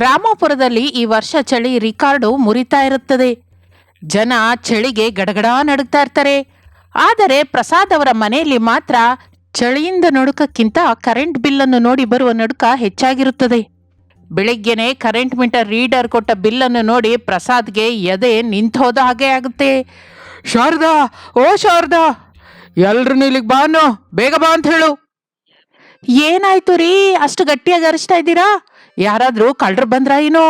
ರಾಮಾಪುರದಲ್ಲಿ ಈ ವರ್ಷ ಚಳಿ ರಿಕಾರ್ಡು ಮುರಿತಾ ಇರುತ್ತದೆ. ಜನ ಚಳಿಗೆ ಗಡಗಡ ನಡುಗ್ತಾ ಇರ್ತಾರೆ. ಆದರೆ ಪ್ರಸಾದ್ ಅವರ ಮನೆಯಲ್ಲಿ ಮಾತ್ರ ಚಳಿಯಿಂದ ನಡುಕಕ್ಕಿಂತ ಕರೆಂಟ್ ಬಿಲ್ಲನ್ನು ನೋಡಿ ಬರುವ ನಡುಕ ಹೆಚ್ಚಾಗಿರುತ್ತದೆ. ಬೆಳಿಗ್ಗೆನೆ ಕರೆಂಟ್ ಮೀಟರ್ ರೀಡರ್ ಕೊಟ್ಟ ಬಿಲ್ಲನ್ನು ನೋಡಿ ಪ್ರಸಾದ್ಗೆ ಎದೆ ನಿಂತೋದ ಹಾಗೆ ಆಗುತ್ತೆ. ಶಾರದಾ, ಓ ಶಾರದಾ, ಎಲ್ರು ಇಲ್ಲಿಗೆ ಬಾನು, ಬೇಗ ಬಾ ಅಂತ ಹೇಳು. ಏನಾಯ್ತು ರೀ, ಅಷ್ಟು ಗಟ್ಟಿಯಾಗಿ ಅರಿಸ್ತಾ ಇದ್ದೀರಾ? ಯಾರಾದ್ರೂ ಕಳ್ಳರು ಬಂದ್ರ ಏನೋ?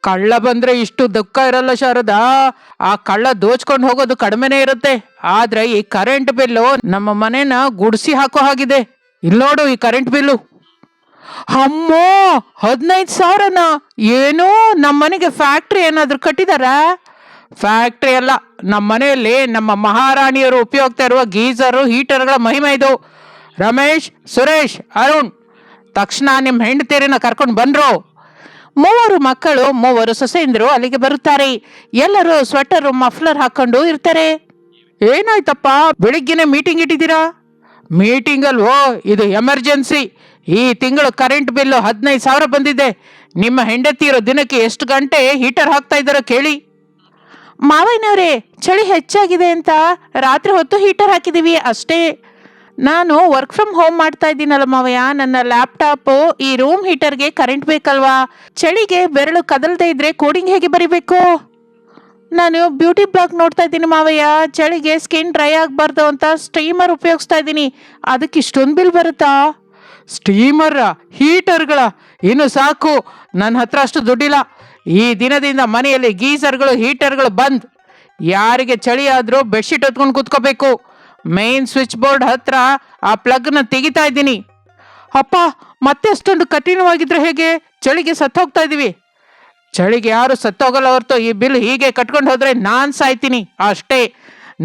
ಕಳ್ಳ ಬಂದ್ರೆ ಇಷ್ಟು ದುಃಖ ಇರಲ್ಲ ಶಾರದಾ. ಆ ಕಳ್ಳ ದೋಚ್ಕೊಂಡು ಹೋಗೋದು ಕಡಿಮೆನೇ ಇರುತ್ತೆ. ಆದ್ರೆ ಈ ಕರೆಂಟ್ ಬಿಲ್ಲು ನಮ್ಮ ಮನೆನ ಗುಡ್ಸಿ ಹಾಕೋ ಹಾಗಿದೆ. ಇಲ್ಲಿ ನೋಡು ಈ ಕರೆಂಟ್ ಬಿಲ್ಲು. ಅಮ್ಮೋ, 15,000ನ? ಏನು, ನಮ್ಮ ಮನೆಗೆ ಫ್ಯಾಕ್ಟ್ರಿ ಏನಾದ್ರು ಕಟ್ಟಿದಾರ? ಫ್ಯಾಕ್ಟ್ರಿ ಅಲ್ಲ, ನಮ್ಮ ಮನೆಯಲ್ಲಿ ನಮ್ಮ ಮಹಾರಾಣಿಯರು ಉಪಯೋಗ್ತಾ ಇರುವ ಗೀಸರು ಹೀಟರ್ಗಳ ಮಹಿಮೆ ಇದು. ರಮೇಶ್, ಸುರೇಶ್, ಅರುಣ್, ತಕ್ಷಣ ನಿಮ್ಮ ಹೆಂಡತಿಯರನ್ನ ಕರ್ಕೊಂಡು ಬಂದ್ರು. 3 ಮಕ್ಕಳು 3 ಸೊಸೆಯಂದರು ಅಲ್ಲಿಗೆ ಬರುತ್ತಾರೆ. ಎಲ್ಲರೂ ಸ್ವೆಟರ್ ಮಫ್ಲರ್ ಹಾಕೊಂಡು ಇರ್ತಾರೆ. ಏನಾಯ್ತಪ್ಪ, ಬೆಳಿಗ್ಗೆನೆ ಮೀಟಿಂಗ್ ಇಟ್ಟಿದ್ದೀರಾ? ಮೀಟಿಂಗ್ ಅಲ್ವೋ, ಇದು ಎಮರ್ಜೆನ್ಸಿ. ಈ ತಿಂಗಳು ಕರೆಂಟ್ ಬಿಲ್ಲು 15,000 ಬಂದಿದೆ. ನಿಮ್ಮ ಹೆಂಡತಿಯರು ದಿನಕ್ಕೆ ಎಷ್ಟು ಗಂಟೆ ಹೀಟರ್ ಹಾಕ್ತಾ ಇದ್ದಾರೋ ಕೇಳಿ. ಮಾವಯ್ಯನವ್ರೆ, ಚಳಿ ಹೆಚ್ಚಾಗಿದೆ ಅಂತ ರಾತ್ರಿ ಹೊತ್ತು ಹೀಟರ್ ಹಾಕಿದೀವಿ ಅಷ್ಟೇ. ನಾನು ವರ್ಕ್ ಫ್ರಮ್ ಹೋಮ್ ಮಾಡ್ತಾ ಇದ್ದೀನಲ್ಲ ಮಾವಯ್ಯ, ನನ್ನ ಲ್ಯಾಪ್ಟಾಪು ಈ ರೂಮ್ ಹೀಟರ್ಗೆ ಕರೆಂಟ್ ಬೇಕಲ್ವಾ? ಚಳಿಗೆ ಬೆರಳು ಕದಲ್ದೇ ಇದ್ರೆ ಕೋಡಿಂಗ್ ಹೇಗೆ ಬರಿಬೇಕು? ನಾನು ಬ್ಯೂಟಿ ಬ್ಲಾಗ್ ನೋಡ್ತಾ ಇದ್ದೀನಿ ಮಾವಯ್ಯ. ಚಳಿಗೆ ಸ್ಕಿನ್ ಡ್ರೈ ಆಗಬಾರ್ದು ಅಂತ ಸ್ಟೀಮರ್ ಉಪಯೋಗಿಸ್ತಾ ಇದ್ದೀನಿ. ಅದಕ್ಕೆ ಇಷ್ಟೊಂದು ಬಿಲ್ ಬರುತ್ತಾ? ಸ್ಟೀಮರ್, ಹೀಟರ್ಗಳ? ಇನ್ನು ಸಾಕು, ನನ್ನ ಹತ್ರ ಅಷ್ಟು ದುಡ್ಡಿಲ್ಲ. ಈ ದಿನದಿಂದ ಮನೆಯಲ್ಲಿ ಗೀಸರ್ಗಳು ಹೀಟರ್ಗಳು ಬಂದ್. ಯಾರಿಗೆ ಚಳಿ ಆದ್ರೂ ಬೆಡ್ಶೀಟ್ ಹೊತ್ಕೊಂಡು ಕೂತ್ಕೋಬೇಕು. ಮೇನ್ ಸ್ವಿಚ್ ಬೋರ್ಡ್ ಹತ್ರ ಆ ಪ್ಲಗ್ನ ತೆಗಿತಾ ಇದ್ದೀನಿ. ಅಪ್ಪ, ಮತ್ತೆ ಅಷ್ಟೊಂದು ಕಠಿಣವಾಗಿದ್ರೆ ಹೇಗೆ? ಚಳಿಗೆ ಸತ್ತೋಗ್ತಾ ಇದೀವಿ. ಚಳಿಗೆ ಯಾರು ಸತ್ತೋಗಲ್ಲ ಹೊರತು ಈ ಬಿಲ್ ಹೀಗೆ ಕಟ್ಕೊಂಡು ಹೋದ್ರೆ ನಾನ್ ಸಾಯ್ತೀನಿ ಅಷ್ಟೇ.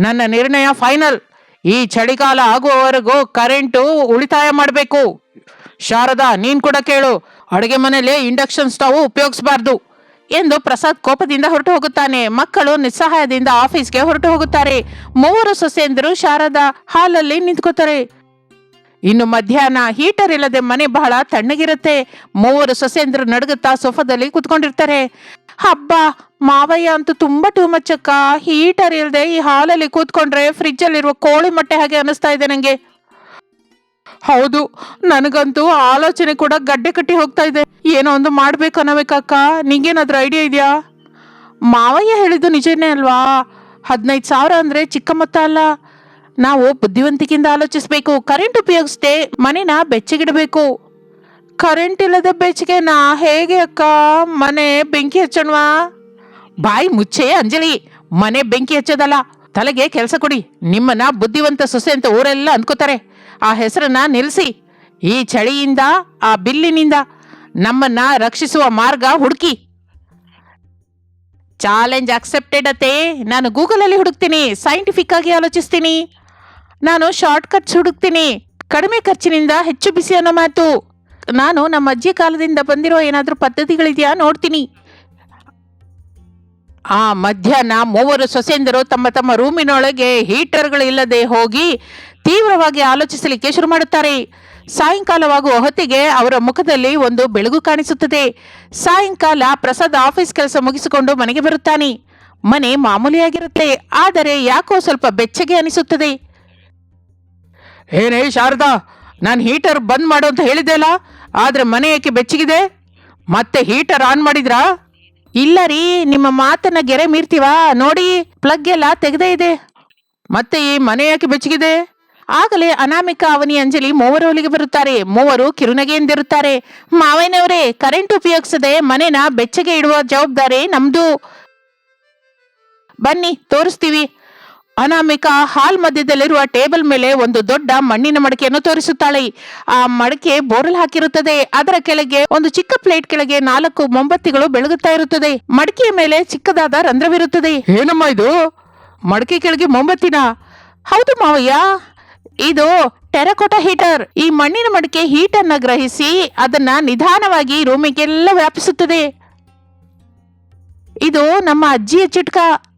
ನನ್ನ ನಿರ್ಣಯ ಫೈನಲ್. ಈ ಚಳಿಗಾಲ ಆಗುವವರೆಗೂ ಕರೆಂಟು ಉಳಿತಾಯ ಮಾಡಬೇಕು. ಶಾರದಾ, ನೀನ್ ಕೂಡ ಕೇಳು. ಅಡುಗೆ ಮನೆಯಲ್ಲಿ ಇಂಡಕ್ಷನ್ ಸ್ಟವ್ ಉಪಯೋಗಿಸಬಾರ್ದು ಎಂದು ಪ್ರಸಾದ್ ಕೋಪದಿಂದ ಹೊರಟು ಹೋಗುತ್ತಾನೆ. ಮಕ್ಕಳು ನಿಸ್ಸಹಾಯದಿಂದ ಆಫೀಸ್ಗೆ ಹೊರಟು ಹೋಗುತ್ತಾರೆ. 3 ಸೊಸೆಯಂದರು ಶಾರದಾ ಹಾಲಲ್ಲಿ ನಿಂತ್ಕೋತಾರೆ. ಇನ್ನು ಮಧ್ಯಾಹ್ನ ಹೀಟರ್ ಇಲ್ಲದೆ ಮನೆ ಬಹಳ ತಣ್ಣಗಿರುತ್ತೆ. 3 ಸೊಸೆಯಂದರು ನಡುಗುತ್ತಾ ಸೋಫಾದಲ್ಲಿ ಕುತ್ಕೊಂಡಿರ್ತಾರೆ. ಹಬ್ಬ, ಮಾವಯ್ಯ ಅಂತೂ ತುಂಬಾ ಟೂ ಮಚ್ ಅಕ್ಕ. ಹೀಟರ್ ಇಲ್ಲದೆ ಈ ಹಾಲಲ್ಲಿ ಕೂತ್ಕೊಂಡ್ರೆ ಫ್ರಿಜ್ ಅಲ್ಲಿರುವ ಕೋಳಿ ಮೊಟ್ಟೆ ಹಾಗೆ ಅನಿಸ್ತಾ ಇದೆ ನಂಗೆ. ಹೌದು, ನನಗಂತೂ ಆಲೋಚನೆ ಕೂಡ ಗಡ್ಡೆ ಕಟ್ಟಿ ಹೋಗ್ತಾ ಇದೆ. ಏನೋ ಒಂದು ಮಾಡ್ಬೇಕು ಅನ್ನಬೇಕಕ್ಕ. ನಿಂಗೇನಾದ್ರೂ ಐಡಿಯಾ ಇದೆಯಾ? ಮಾವಯ್ಯ ಹೇಳಿದ್ದು ನಿಜನೇ ಅಲ್ವಾ? 15,000 ಅಂದ್ರೆ ಚಿಕ್ಕ ಮೊತ್ತ ಅಲ್ಲ. ನಾವು ಬುದ್ಧಿವಂತಿಕೆಯಿಂದ ಆಲೋಚಿಸ್ಬೇಕು. ಕರೆಂಟ್ ಉಪಯೋಗಿಸದೆ ಮನೆನ ಬೆಚ್ಚಗಿಡಬೇಕು. ಕರೆಂಟ್ ಇಲ್ಲದೆ ಬೆಚ್ಚಗೆನಾ? ಹೇಗೆ ಅಕ್ಕ? ಮನೆ ಬೆಂಕಿ ಹಚ್ಚೋಣವಾ? ಬಾಯಿ ಮುಚ್ಚೆ ಅಂಜಲಿ. ಮನೆ ಬೆಂಕಿ ಹಚ್ಚೋದಲ್ಲ, ತಲೆಗೆ ಕೆಲಸ ಕೊಡಿ. ನಿಮ್ಮನ್ನ ಬುದ್ಧಿವಂತ ಸೊಸೆ ಅಂತ ಊರೆಲ್ಲ ಅನ್ಕೋತಾರೆ. ಆ ಹೆಸರನ್ನ ನಿಲ್ಲಿಸಿ. ಈ ಚಳಿಯಿಂದ, ಆ ಬಿಲ್ಲಿನಿಂದ ನಮ್ಮನ್ನ ರಕ್ಷಿಸುವ ಮಾರ್ಗ ಹುಡುಕಿ. ಚಾಲೆಂಜ್ ಅಕ್ಸೆಪ್ಟೆಡ್ ಅತ್ತೆ. ನಾನು ಗೂಗಲಲ್ಲಿ ಹುಡುಕ್ತೀನಿ, ಸೈಂಟಿಫಿಕ್ ಆಗಿ ಆಲೋಚಿಸ್ತೀನಿ. ನಾನು ಶಾರ್ಟ್ ಕಟ್ಸ್ ಹುಡುಕ್ತೀನಿ. ಕಡಿಮೆ ಖರ್ಚಿನಿಂದ ಹೆಚ್ಚು ಬಿಸಿ ಅನ್ನೋ ಮಾತು. ನಾನು ನಮ್ಮ ಅಜ್ಜಿ ಕಾಲದಿಂದ ಬಂದಿರೋ ಏನಾದರೂ ಪದ್ಧತಿಗಳಿದೆಯಾ ನೋಡ್ತೀನಿ. ಆ ಮಧ್ಯಾಹ್ನ 3 ಸೊಸೆಯಂದರು ತಮ್ಮ ತಮ್ಮ ರೂಮಿನೊಳಗೆ ಹೀಟರ್ಗಳಿಲ್ಲದೆ ಹೋಗಿ ತೀವ್ರವಾಗಿ ಆಲೋಚಿಸಲಿಕ್ಕೆ ಶುರು ಮಾಡುತ್ತಾರೆ. ಸಾಯಂಕಾಲವಾಗುವ ಹೊತ್ತಿಗೆ ಅವರ ಮುಖದಲ್ಲಿ ಒಂದು ಬೆಳಗು ಕಾಣಿಸುತ್ತದೆ. ಸಾಯಂಕಾಲ ಪ್ರಸಾದ್ ಆಫೀಸ್ ಕೆಲಸ ಮುಗಿಸಿಕೊಂಡು ಮನೆಗೆ ಬರುತ್ತಾನೆ. ಮನೆ ಮಾಮೂಲಿಯಾಗಿರುತ್ತೆ, ಆದರೆ ಯಾಕೋ ಸ್ವಲ್ಪ ಬೆಚ್ಚಗೆ ಅನಿಸುತ್ತದೆ. ಏನೇ ಶಾರದಾ, ನಾನು ಹೀಟರ್ ಬಂದ್ ಮಾಡು ಅಂತ ಹೇಳಿದೆ ಅಲ್ಲ, ಆದ್ರೆ ಮನೆ ಏಕೆ ಬೆಚ್ಚಗಿದೆ? ಮತ್ತೆ ಹೀಟರ್ ಆನ್ ಮಾಡಿದ್ರಾ? ಇಲ್ಲ ರೀ, ನಿಮ್ಮ ಮಾತನ್ನ ಗೆರೆ ಮೀರ್ತೀವಾ? ನೋಡಿ, ಪ್ಲಗ್ ಎಲ್ಲ ತೆಗೆದೇ ಇದೆ. ಮತ್ತೆ ಈ ಮನೆ ಯಾಕೆ ಬೆಚ್ಚಗಿದೆ? ಆಗಲೇ ಅನಾಮಿಕಾ, ಅವನಿ, ಅಂಜಲಿ 3 ಅಲ್ಲಿಗೆ ಬರುತ್ತಾರೆ. 3 ಕಿರುನಗೆಯಿಂದಿರುತ್ತಾರೆ. ಮಾವಯ್ಯನವರೇ, ಕರೆಂಟ್ ಉಪಯೋಗಿಸದೆ ಮನೆನ ಬೆಚ್ಚಗೆ ಇಡುವ ಜವಾಬ್ದಾರಿ ನಮ್ದು. ಬನ್ನಿ ತೋರಿಸ್ತೀವಿ. ಅನಾಮಿಕಾ ಹಾಲ್ ಮಧ್ಯದಲ್ಲಿರುವ ಟೇಬಲ್ ಮೇಲೆ ಒಂದು ದೊಡ್ಡ ಮಣ್ಣಿನ ಮಡಕೆಯನ್ನು ತೋರಿಸುತ್ತಾಳೆ. ಆ ಮಡಕೆ ಬೋರ್ವೆಲ್ ಹಾಕಿರುತ್ತದೆ. ಅದರ ಕೆಳಗೆ ಒಂದು ಚಿಕ್ಕ ಪ್ಲೇಟ್ ಕೆಳಗೆ 4 ಮೊಂಬತ್ತಿಗಳು ಬೆಳಗುತ್ತಾ ಇರುತ್ತದೆ. ಮಡಕೆಯ ಮೇಲೆ ಚಿಕ್ಕದಾದ ರಂಧ್ರವಿರುತ್ತದೆ. ಏನಮ್ಮ ಇದು? ಮಡಕೆ ಕೆಳಗೆ ಮೊಂಬತ್ತಿನ? ಹೌದು ಮಾವಯ್ಯ, ಇದು ಟೆರಕೋಟಾ ಹೀಟರ್. ಈ ಮಣ್ಣಿನ ಮಡಕೆ ಹೀಟನ್ನ ಗ್ರಹಿಸಿ ಅದನ್ನ ನಿಧಾನವಾಗಿ ರೂಮಿಗೆಲ್ಲ ವ್ಯಾಪಿಸುತ್ತದೆ. ಇದು ನಮ್ಮ ಅಜ್ಜಿಯ ಚಿಟ್ಕ.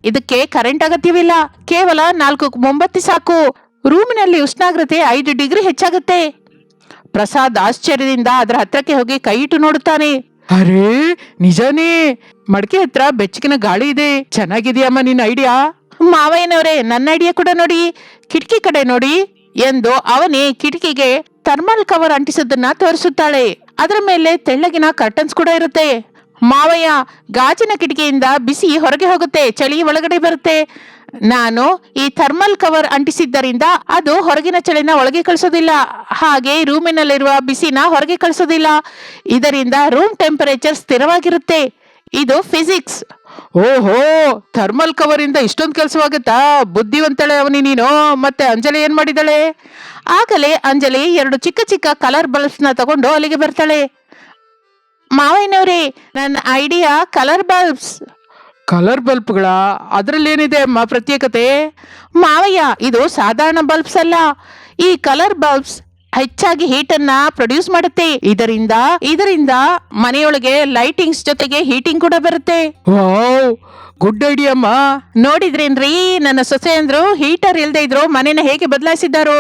ಇದಕ್ಕೆ ಕರೆಂಟ್ ಅಗತ್ಯವಿಲ್ಲ. ಕೇವಲ 4 ಮೊಂಬತ್ತಿ ಸಾಕು. ರೂಮಿನಲ್ಲಿ ಉಷ್ಣಾಗ್ರತೆ 5 ಡಿಗ್ರಿ ಹೆಚ್ಚಾಗುತ್ತೆ. ಪ್ರಸಾದ್ ಆಶ್ಚರ್ಯದಿಂದ ಅದರ ಹತ್ರಕ್ಕೆ ಹೋಗಿ ಕೈ ಇಟ್ಟು ನೋಡುತ್ತಾನೆ. ಅರೇ ನಿಜಾನೇ, ಮಡಕೆ ಹತ್ರ ಬೆಚ್ಚಗಿನ ಗಾಳಿ ಇದೆ. ಚೆನ್ನಾಗಿದೆಯಮ್ಮ ನಿನ್ನ ಐಡಿಯಾ. ಮಾವಯ್ಯನವರೇ, ನನ್ನ ಐಡಿಯಾ ಕೂಡ ನೋಡಿ, ಕಿಟಕಿ ಕಡೆ ನೋಡಿ ಎಂದು ಅವನೇ ಕಿಟಕಿಗೆ ಥರ್ಮಲ್ ಕವರ್ ಅಂಟಿಸೋದನ್ನ ತೋರಿಸುತ್ತಾಳೆ. ಅದರ ಮೇಲೆ ತೆಳ್ಳಗಿನ ಕರ್ಟನ್ಸ್ ಕೂಡ ಇರುತ್ತೆ. ಮಾವಯ್ಯ, ಗಾಜಿನ ಕಿಟಕಿಯಿಂದ ಬಿಸಿ ಹೊರಗೆ ಹೋಗುತ್ತೆ, ಚಳಿ ಒಳಗಡೆ ಬರುತ್ತೆ. ನಾನು ಈ ಥರ್ಮಲ್ ಕವರ್ ಅಂಟಿಸಿದ್ದರಿಂದ ಅದು ಹೊರಗಿನ ಚಳಿನ ಒಳಗೆ ಕಳಿಸೋದಿಲ್ಲ, ಹಾಗೆ ರೂಮಿನಲ್ಲಿರುವ ಬಿಸಿನ ಹೊರಗೆ ಕಳಿಸೋದಿಲ್ಲ. ಇದರಿಂದ ರೂಮ್ ಟೆಂಪರೇಚರ್ ಸ್ಥಿರವಾಗಿರುತ್ತೆ. ಇದು ಫಿಸಿಕ್ಸ್. ಓಹೋ, ಥರ್ಮಲ್ ಕವರ್ ಇಂದ ಇಷ್ಟೊಂದು ಕೆಲಸವಾಗುತ್ತಾ? ಬುದ್ಧಿವಂತಳೆ ಅವನಿ ನೀನು. ಮತ್ತೆ ಅಂಜಲಿ ಏನ್ ಮಾಡಿದಾಳೆ? ಆಗಲೇ ಅಂಜಲಿ 2 ಚಿಕ್ಕ ಚಿಕ್ಕ ಕಲರ್ ಬಲ್ಬ್ಸ್ ನ ತಗೊಂಡು ಅಲ್ಲಿಗೆ ಬರ್ತಾಳೆ. ಮಾವಯ್ಯನವ್ರೆ, ನನ್ನ ಐಡಿಯಾ ಕಲರ್ ಬಲ್ಬ್ಸ್. ಕಲರ್ ಬಲ್ಬ್ಗಳ? ಅದ್ರಲ್ಲೇನಿದೆ ಅಮ್ಮ ಪ್ರತ್ಯೇಕತೆ? ಮಾವಯ್ಯ, ಇದು ಸಾಧಾರಣ ಬಲ್ಬ್ಸ್ ಅಲ್ಲ. ಈ ಕಲರ್ ಬಲ್ಬ್ಸ್ ಹೆಚ್ಚಾಗಿ ಹೀಟ್ ಅನ್ನ ಪ್ರೊಡ್ಯೂಸ್ ಮಾಡುತ್ತೆ. ಇದರಿಂದ ಮನೆಯೊಳಗೆ ಲೈಟಿಂಗ್ಸ್ ಜೊತೆಗೆ ಹೀಟಿಂಗ್ ಕೂಡ ಬರುತ್ತೆ. ವಾವ್, ಗುಡ್ ಐಡಿಯಾ ಅಮ್ಮ. ನೋಡಿದ್ರೇನ್ರಿ, ನನ್ನ ಸೊಸೆ ಅಂದ್ರು ಹೀಟರ್ ಇಲ್ದೇ ಇದ್ರು ಮನೇನ ಹೇಗೆ ಬದಲಾಯಿಸಿದ್ದಾರೋ.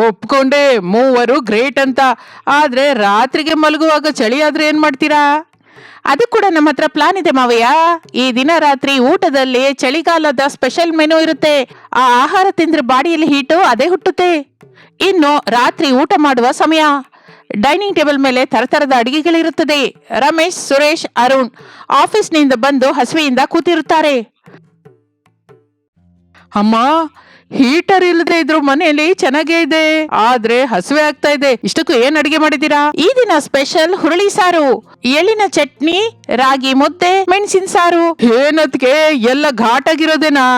ಒಪ್ಕೊಂಡೆ, ಮೂವರು ಗ್ರೇಟ್ ಅಂತ. ಆದ್ರೆ ರಾತ್ರಿಗೆ ಮಲಗುವಾಗ ಚಳಿ ಆದ್ರೆ ಏನ್ ಮಾಡ್ತೀರಾ? ಅದು ಕೂಡ ನಮ್ಮ ಹತ್ರ ಪ್ಲಾನ್ ಇದೆ ಮಾವಯ್ಯ. ಈ ದಿನ ರಾತ್ರಿ ಊಟದಲ್ಲಿ ಚಳಿಗಾಲದ ಸ್ಪೆಷಲ್ ಮೆನು ಇರುತ್ತೆ. ಆ ಆಹಾರ ತಿಂದ್ರೆ ಬಾಡಿಯಲ್ಲಿ ಹೀಟು ಅದೇ ಹುಟ್ಟುತ್ತೆ. ಇನ್ನು ರಾತ್ರಿ ಊಟ ಮಾಡುವ ಸಮಯ. ಡೈನಿಂಗ್ ಟೇಬಲ್ ಮೇಲೆ ತರತರದ ಅಡಿಗೆಗಳಿರುತ್ತದೆ. ರಮೇಶ್, ಸುರೇಶ್, ಅರುಣ್ ಆಫೀಸ್ನಿಂದ ಬಂದು ಹಸಿವೆಯಿಂದ ಕೂತಿರುತ್ತಾರೆ. ಅಮ್ಮ, ಹೀಟರ್ ಇಲ್ಲದೆ ಇದ್ರು ಮನೆಯಲ್ಲಿ ಚೆನ್ನಾಗೇ ಇದೆ, ಆದ್ರೆ ಹಸಿವೆ ಆಗ್ತಾ ಇದೆ. ಇಷ್ಟಕ್ಕೂ ಏನ್ ಅಡಿಗೆ ಮಾಡಿದೀರಾ? ಈ ದಿನ ಸ್ಪೆಷಲ್ ಹುರುಳಿ ಸಾರು, ಎಳ್ಳಿನ ಚಟ್ನಿ, ರಾಗಿ ಮುದ್ದೆ, ಮೆಣಸಿನ ಸಾರು. ಏನದ್ಕೆ ಎಲ್ಲ ಘಾಟಾಗಿರೋದೇನಾ?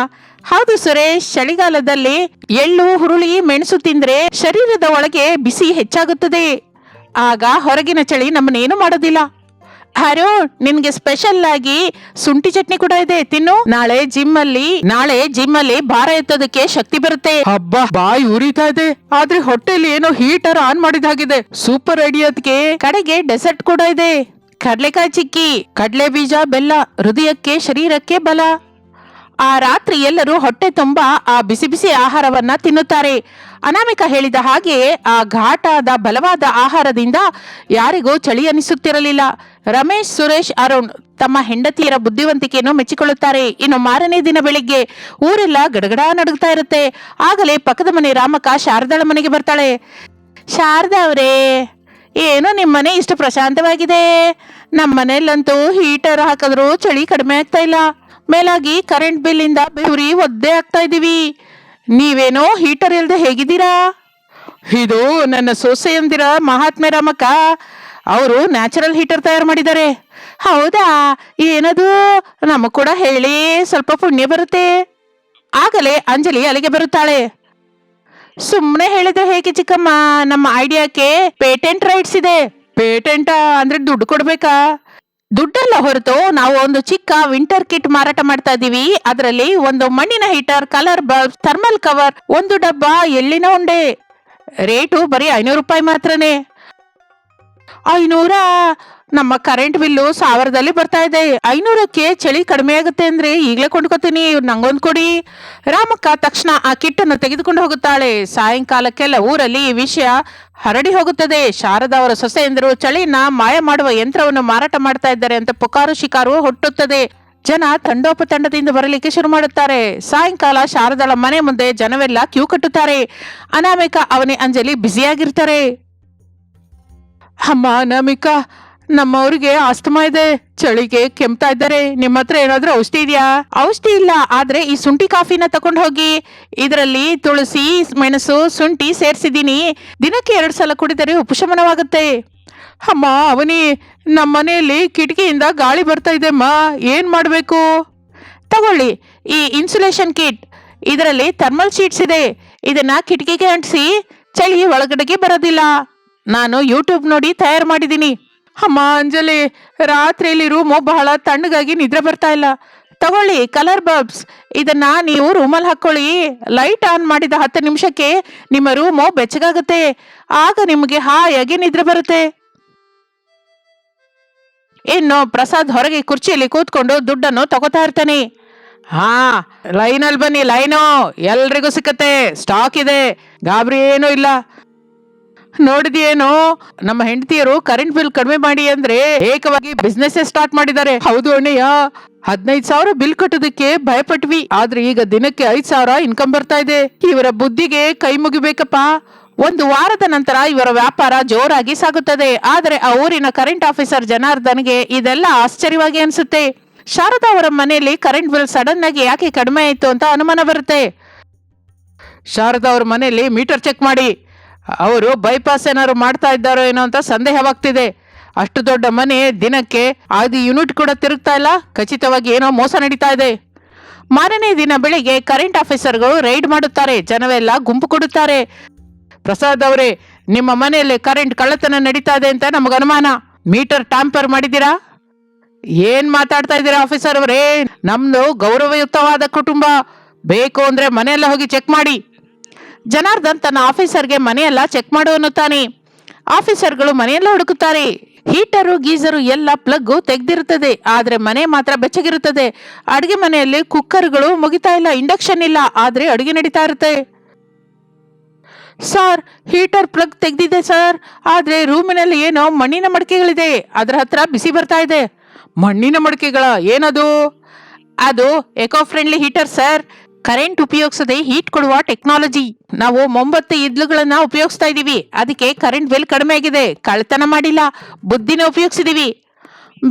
ಹೌದು ಸುರೇಶ್, ಚಳಿಗಾಲದಲ್ಲಿ ಎಳ್ಳು, ಹುರುಳಿ, ಮೆಣಸು ತಿಂದ್ರೆ ಶರೀರದ ಒಳಗೆ ಬಿಸಿ ಹೆಚ್ಚಾಗುತ್ತದೆ. ಆಗ ಹೊರಗಿನ ಚಳಿ ನಮ್ಮನ್ನೇನು ಮಾಡೋದಿಲ್ಲ. ಅರುಣ್, ನಿನ್ಗೆ ಸ್ಪೆಷಲ್ ಆಗಿ ಶುಂಠಿ ಚಟ್ನಿ ಕೂಡ ಇದೆ, ತಿನ್ನು. ನಾಳೆ ಜಿಮ್ ಅಲ್ಲಿ ಭಾರ ಎತ್ತೋದಕ್ಕೆ ಶಕ್ತಿ ಬರುತ್ತೆ. ಹಬ್ಬ, ಬಾಯಿ ಉರಿತಾ ಇದೆ, ಆದ್ರೆ ಹೊಟ್ಟೆಲಿ ಏನೋ ಹೀಟರ್ ಆನ್ ಮಾಡಿದಾಗಿದೆ. ಸೂಪರ್ ಐಡಿಯಾದ್ಗೆ. ಕಡೆಗೆ ಡೆಸರ್ಟ್ ಕೂಡ ಇದೆ. ಕಡ್ಲೆಕಾಯಿ ಚಿಕ್ಕಿ, ಕಡ್ಲೆ ಬೀಜ, ಬೆಲ್ಲ, ಹೃದಯಕ್ಕೆ ಶರೀರಕ್ಕೆ ಬಲ. ಆ ರಾತ್ರಿ ಎಲ್ಲರೂ ಹೊಟ್ಟೆ ತುಂಬಾ ಆ ಬಿಸಿ ಬಿಸಿ ಆಹಾರವನ್ನ ತಿನ್ನುತ್ತಾರೆ. ಅನಾಮಿಕ ಹೇಳಿದ ಹಾಗೆ ಆ ಘಾಟಾದ ಬಲವಾದ ಆಹಾರದಿಂದ ಯಾರಿಗೂ ಚಳಿ ಅನಿಸುತ್ತಿರಲಿಲ್ಲ. ರಮೇಶ್, ಸುರೇಶ್, ಅರುಣ್ ತಮ್ಮ ಹೆಂಡತಿಯರ ಬುದ್ಧಿವಂತಿಕೆಯನ್ನು ಮೆಚ್ಚಿಕೊಳ್ಳುತ್ತಾರೆ. ಇನ್ನು ಮಾರನೇ ದಿನ ಬೆಳಿಗ್ಗೆ ಊರೆಲ್ಲ ಗಡಗಡ ನಡುಗ್ತಾ ಇರುತ್ತೆ. ಆಗಲೇ ಪಕ್ಕದ ಮನೆ ರಾಮಕ್ಕ ಶಾರದಾಳ ಮನೆಗೆ ಬರ್ತಾಳೆ. ಶಾರದಾ ಅವರೇ, ಏನೋ ನಿಮ್ಮನೆ ಇಷ್ಟು ಪ್ರಶಾಂತವಾಗಿದೆ. ನಮ್ಮ ಮನೆಯಲ್ಲಂತೂ ಹೀಟರ್ ಹಾಕಿದ್ರು ಚಳಿ ಕಡಿಮೆ ಆಗ್ತಾ ಇಲ್ಲ. ಮೇಲಾಗಿ ಕರೆಂಟ್ ಬಿಲ್ ಇಂದ ಬೆವರಿ ಒದ್ದೆ ಆಗ್ತಾ ಇದೀವಿ. ನೀವೇನೋ ಹೀಟರ್ ಇಲ್ದೆ ಹೇಗಿದ್ದೀರಾ? ಇದು ನನ್ನ ಸೊಸೆಯಂದಿರ ಮಹಾತ್ಮೆ ರಾಮಕ್ಕ. ಅವರು ನ್ಯಾಚುರಲ್ ಹೀಟರ್ ತಯಾರು ಮಾಡಿದ್ದಾರೆ. ಹೌದಾ? ಏನದು? ನಮಗ್ ಕೂಡ ಹೇಳಿ, ಸ್ವಲ್ಪ ಪುಣ್ಯ ಬರುತ್ತೆ. ಆಗಲೇ ಅಂಜಲಿ ಅಲ್ಲಿಗೆ ಬರುತ್ತಾಳೆ. ಸುಮ್ಮನೆ ಹೇಳಿದ್ರೆ ಹೇಗೆ ಚಿಕ್ಕಮ್ಮ, ನಮ್ಮ ಐಡಿಯಾಕ್ಕೆ ಪೇಟೆಂಟ್ ರೈಟ್ಸ್ ಇದೆ. ಪೇಟೆಂಟ್ ಅಂದ್ರೆ ದುಡ್ಡು ಕೊಡ್ಬೇಕಾ? ದುಡ್ಡೆಲ್ಲ ಹೊರತು ನಾವು ಒಂದು ಚಿಕ್ಕ ವಿಂಟರ್ ಕಿಟ್ ಮಾರಾಟ ಮಾಡ್ತಾ ಇದೀವಿ. ಅದರಲ್ಲಿ ಒಂದು ಮಣ್ಣಿನ heater, colour bulb, thermal cover, ಒಂದು ಡಬ್ಬ ಎಳ್ಳಿನ ಉಂಡೆ. ರೇಟು ಬರೀ 500 ರೂಪಾಯಿ ಮಾತ್ರನೇ. 500? ನಮ್ಮ ಕರೆಂಟ್ ಬಿಲ್ಲು 1000ದಲ್ಲಿ ಬರ್ತಾ ಇದೆ. 500ಕ್ಕೆ ಚಳಿ ಕಡಿಮೆ ಆಗುತ್ತೆ ಅಂದ್ರೆ ಈಗಲೇ ಕೊಂಡ್ಕೊತೀನಿ, ನಂಗೊಂದು ಕೊಡಿ. ರಾಮಕ್ಕ ತಕ್ಷಣ ಆ ಕಿಟ್ಟನ್ನು ತೆಗೆದುಕೊಂಡು ಹೋಗುತ್ತಾಳೆ. ಸಾಯಂಕಾಲಕ್ಕೆಲ್ಲ ಊರಲ್ಲಿ ಈ ವಿಷಯ ಹರಡಿ ಹೋಗುತ್ತದೆ. ಶಾರದಾ ಅವರ ಸೊಸೆಯಂದರು ಚಳಿನ ಮಾಯ ಮಾಡುವ ಯಂತ್ರವನ್ನು ಮಾರಾಟ ಮಾಡ್ತಾ ಇದ್ದಾರೆ ಅಂತ ಪುಕಾರು ಶಿಕಾರು ಹುಟ್ಟುತ್ತದೆ. ಜನ ತಂಡೋಪತಂಡದಿಂದ ಬರಲಿಕ್ಕೆ ಶುರು ಮಾಡುತ್ತಾರೆ. ಸಾಯಂಕಾಲ ಶಾರದಾಳ ಮನೆ ಮುಂದೆ ಜನವೆಲ್ಲ ಕ್ಯೂ ಕಟ್ಟುತ್ತಾರೆ. ಅನಾಮಿಕ, ಅವನೇ ಅಂಜಲಿ ಬ್ಯುಸಿಯಾಗಿರ್ತಾರೆ. ಅಮ್ಮ ಅನಾಮಿಕಾ, ನಮ್ಮವ್ರಿಗೆ ಆಸ್ತಮಾ ಇದೆ, ಚಳಿಗೆ ಕೆಮ್ತಾ ಇದ್ದಾರೆ. ನಿಮ್ಮ ಹತ್ರ ಏನಾದ್ರೂ ಔಷಧಿ ಇದೆಯಾ? ಔಷಧಿ ಇಲ್ಲ, ಆದ್ರೆ ಈ ಶುಂಠಿ ಕಾಫಿನ ತಗೊಂಡು ಹೋಗಿ. ಇದರಲ್ಲಿ ತುಳಸಿ, ಮೆಣಸು, ಶುಂಠಿ ಸೇರಿಸಿದೀನಿ. ದಿನಕ್ಕೆ 2 ಸಲ ಕುಡಿದರೆ ಉಪಶಮನವಾಗುತ್ತೆ. ಅಮ್ಮ ಅವನಿ, ನಮ್ಮ ಮನೆಯಲ್ಲಿ ಕಿಟಕಿಯಿಂದ ಗಾಳಿ ಬರ್ತಾ ಇದೆ ಅಮ್ಮ, ಏನ್ ಮಾಡ್ಬೇಕು? ತಗೊಳ್ಳಿ ಈ ಇನ್ಸುಲೇಷನ್ ಕಿಟ್. ಇದರಲ್ಲಿ ಥರ್ಮಲ್ ಶೀಟ್ಸ್ ಇದೆ. ಇದನ್ನ ಕಿಟಕಿಗೆ ಅಂಟಿಸಿ, ಚಳಿ ಒಳಗಡೆಗೆ ಬರೋದಿಲ್ಲ. ನಾನು ಯೂಟ್ಯೂಬ್ ನೋಡಿ ತಯಾರು ಮಾಡಿದ್ದೀನಿ. ಅಮ್ಮ ಅಂಜಲಿ, ರಾತ್ರಿಯಲ್ಲಿ ರೂಮು ಬಹಳ ತಣ್ಣಗಾಗಿ ನಿದ್ರೆ ಬರ್ತಾ ಇಲ್ಲ. ತಗೊಳ್ಳಿ ಕಲರ್ ಬಲ್ಬ್ಸ್. ಇದನ್ನ ನೀವು ರೂಮಲ್ಲಿ ಹಾಕೊಳ್ಳಿ. ಲೈಟ್ ಆನ್ ಮಾಡಿದ 10 ನಿಮಿಷಕ್ಕೆ ನಿಮ್ಮ ರೂಮು ಬೆಚ್ಚಗಾಗುತ್ತೆ. ಆಗ ನಿಮಗೆ ಹಾಯಾಗಿ ನಿದ್ರೆ ಬರುತ್ತೆ. ಇನ್ನು ಪ್ರಸಾದ್ ಹೊರಗೆ ಕುರ್ಚಿಯಲ್ಲಿ ಕೂತ್ಕೊಂಡು ದುಡ್ಡನ್ನು ತಗೋತಾ ಇರ್ತಾನೆ. ಹಾ, ಲೈನಲ್ಲಿ ಬನ್ನಿ, ಲೈನು ಎಲ್ರಿಗೂ ಸಿಕ್ಕತ್ತೆ, ಸ್ಟಾಕ್ ಇದೆ, ಗಾಬರಿ ಏನೂ ಇಲ್ಲ. ನೋಡಿದ್ಯೇನೋ, ನಮ್ಮ ಹೆಂಡತಿಯರು ಕರೆಂಟ್ ಬಿಲ್ ಕಡಿಮೆ ಮಾಡಿ ಅಂದ್ರೆ ಏಕವಾಗಿ ಬಿಸ್ನೆಸ್ ಸ್ಟಾರ್ಟ್ ಮಾಡಿದ್ದಾರೆ. ಹೌದು ಅಣ್ಣಯ್ಯ, 15,000 ಬಿಲ್ ಕಟ್ಟೋದಕ್ಕೆ ಭಯಪಟ್ವಿ, ಆದ್ರೆ ಈಗ ದಿನಕ್ಕೆ 5,000 ಇನ್ಕಮ್ ಬರ್ತಾ ಇದೆ. ಇವರ ಬುದ್ಧಿಗೆ ಕೈ ಮುಗಿಬೇಕಪ್ಪ. ಒಂದು ವಾರದ ನಂತರ ಇವರ ವ್ಯಾಪಾರ ಜೋರಾಗಿ ಸಾಗುತ್ತದೆ. ಆದರೆ ಆ ಊರಿನ ಕರೆಂಟ್ ಆಫೀಸರ್ ಜನಾರ್ದನ್ಗೆ ಇದೆಲ್ಲ ಆಶ್ಚರ್ಯವಾಗಿ ಅನ್ಸುತ್ತೆ. ಶಾರದಾ ಅವರ ಮನೆಯಲ್ಲಿ ಕರೆಂಟ್ ಬಿಲ್ ಸಡನ್ ಆಗಿ ಯಾಕೆ ಕಡಿಮೆ ಆಯ್ತು ಅಂತ ಅನುಮಾನ ಬರುತ್ತೆ. ಶಾರದಾ ಅವ್ರ ಮನೆಯಲ್ಲಿ ಮೀಟರ್ ಚೆಕ್ ಮಾಡಿ, ಅವರು ಬೈಪಾಸ್ ಏನಾದ್ರು ಮಾಡ್ತಾ ಇದ್ದಾರೋ ಏನೋ ಅಂತ ಸಂದೇಹವಾಗ್ತಿದೆ. ಅಷ್ಟು ದೊಡ್ಡ ಮನೆ, ದಿನಕ್ಕೆ 5 ಯೂನಿಟ್ ಕೂಡ ತಿರುಗ್ತಾ ಇಲ್ಲ, ಖಚಿತವಾಗಿ ಏನೋ ಮೋಸ ನಡೀತಾ ಇದೆ. ಮಾರನೇ ದಿನ ಬೆಳಿಗ್ಗೆ ಕರೆಂಟ್ ಆಫೀಸರ್ಗಳು ರೈಡ್ ಮಾಡುತ್ತಾರೆ. ಜನವೆಲ್ಲ ಗುಂಪು ಕೊಡುತ್ತಾರೆ. ಪ್ರಸಾದ್ ಅವರೇ, ನಿಮ್ಮ ಮನೆಯಲ್ಲಿ ಕರೆಂಟ್ ಕಳ್ಳತನ ನಡೀತಾ ಇದೆ ಅಂತ ನಮಗ ಅನುಮಾನ. ಮೀಟರ್ ಟ್ಯಾಂಪರ್ ಮಾಡಿದ್ದೀರಾ? ಏನ್ ಮಾತಾಡ್ತಾ ಇದ್ದೀರಾ ಆಫೀಸರ್ ಅವರೇ? ನಮ್ದು ಗೌರವಯುತವಾದ ಕುಟುಂಬ, ಬೇಕು ಅಂದ್ರೆ ಮನೆಯೆಲ್ಲ ಹೋಗಿ ಚೆಕ್ ಮಾಡಿ. ಜನಾರ್ದನ್ ತನ್ನ ಆಫೀಸರ್ಗೆ ಮನೆಯೆಲ್ಲ ಚೆಕ್ ಮಾಡು ಅನ್ನುತ್ತಾನೆ. ಆಫೀಸರ್ಗಳು ಮನೆಯೆಲ್ಲ ಹುಡುಕುತ್ತಾರೆ. ಹೀಟರು ಗೀಸರು ಎಲ್ಲ ಪ್ಲಗ್ ತೆಗ್ದಿರುತ್ತದೆ, ಆದ್ರೆ ಮನೆ ಮಾತ್ರ ಬೆಚ್ಚಗಿರುತ್ತದೆ. ಅಡುಗೆ ಮನೆಯಲ್ಲಿ ಕುಕ್ಕರ್ಗಳು ಮುಗಿತಾ ಇಲ್ಲ, ಇಂಡಕ್ಷನ್ ಇಲ್ಲ, ಆದ್ರೆ ಅಡುಗೆ ನಡೀತಾ ಇರುತ್ತೆ. ಸರ್, ಹೀಟರ್ ಪ್ಲಗ್ ತೆಗ್ದಿದೆ ಸರ್, ಆದ್ರೆ ರೂಮಿನಲ್ಲಿ ಏನೋ ಮಣ್ಣಿನ ಮಡಿಕೆಗಳಿದೆ, ಅದರ ಹತ್ರ ಬಿಸಿ ಬರ್ತಾ ಇದೆ. ಮಣ್ಣಿನ ಮಡಿಕೆಗಳ? ಏನದು? ಅದು eco friendly heater sir, current ಉಪಯೋಗಿಸದೆ ಹೀಟ್ ಕೊಡುವ ಟೆಕ್ನಾಲಜಿ. ನಾವು ಮೊಂಬತ್ತು ಇದ್ಲುಗಳನ್ನ ಉಪಯೋಗಿಸ್ತಾ ಇದೀವಿ, ಅದಕ್ಕೆ ಕರೆಂಟ್ ಬಿಲ್ ಕಡಿಮೆ ಆಗಿದೆ. ಕಳ್ತನ ಮಾಡಿಲ್ಲ, ಬುದ್ಧಿನ ಉಪಯೋಗಿಸಿದೀವಿ.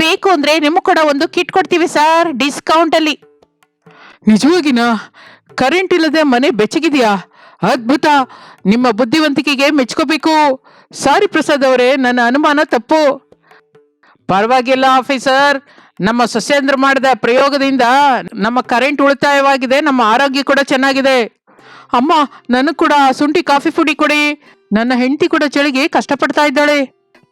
ಬೇಕು ಅಂದ್ರೆ ನಿಮ್ಗೆ ಕೂಡ ಒಂದು ಕಿಟ್ ಕೊಡ್ತೀವಿ ಸರ್, ಡಿಸ್ಕೌಂಟ್ ಅಲ್ಲಿ. ನಿಜವಾಗಿನ? ಕರೆಂಟ್ ಇಲ್ಲದೆ ಮನೆ ಬೆಚ್ಚಗಿದೆಯಾ? ಅದ್ಭುತ, ನಿಮ್ಮ ಬುದ್ಧಿವಂತಿಕೆಗೆ ಮೆಚ್ಕೋಬೇಕು. ಸಾರಿ ಪ್ರಸಾದ್ ಅವರೇ, ನನ್ನ ಅನುಮಾನ ತಪ್ಪು. ಪರವಾಗಿಲ್ಲ ಆಫೀಸರ್, ನಮ್ಮ ಸಸ್ಯೇಂದ್ರ ಮಾಡಿದ ಪ್ರಯೋಗದಿಂದ ನಮ್ಮ ಕರೆಂಟ್ ಉಳಿತಾಯವಾಗಿದೆ, ನಮ್ಮ ಆರೋಗ್ಯ ಕೂಡ ಚೆನ್ನಾಗಿದೆ. ಅಮ್ಮ, ನನಗೆ ಕೂಡ ಶುಂಠಿ ಕಾಫಿ ಪುಡಿ ಕೊಡಿ, ನನ್ನ ಹೆಂಡತಿ ಕೂಡ ಚಳಿಗೆ ಕಷ್ಟಪಡ್ತಾ ಇದ್ದಾಳೆ.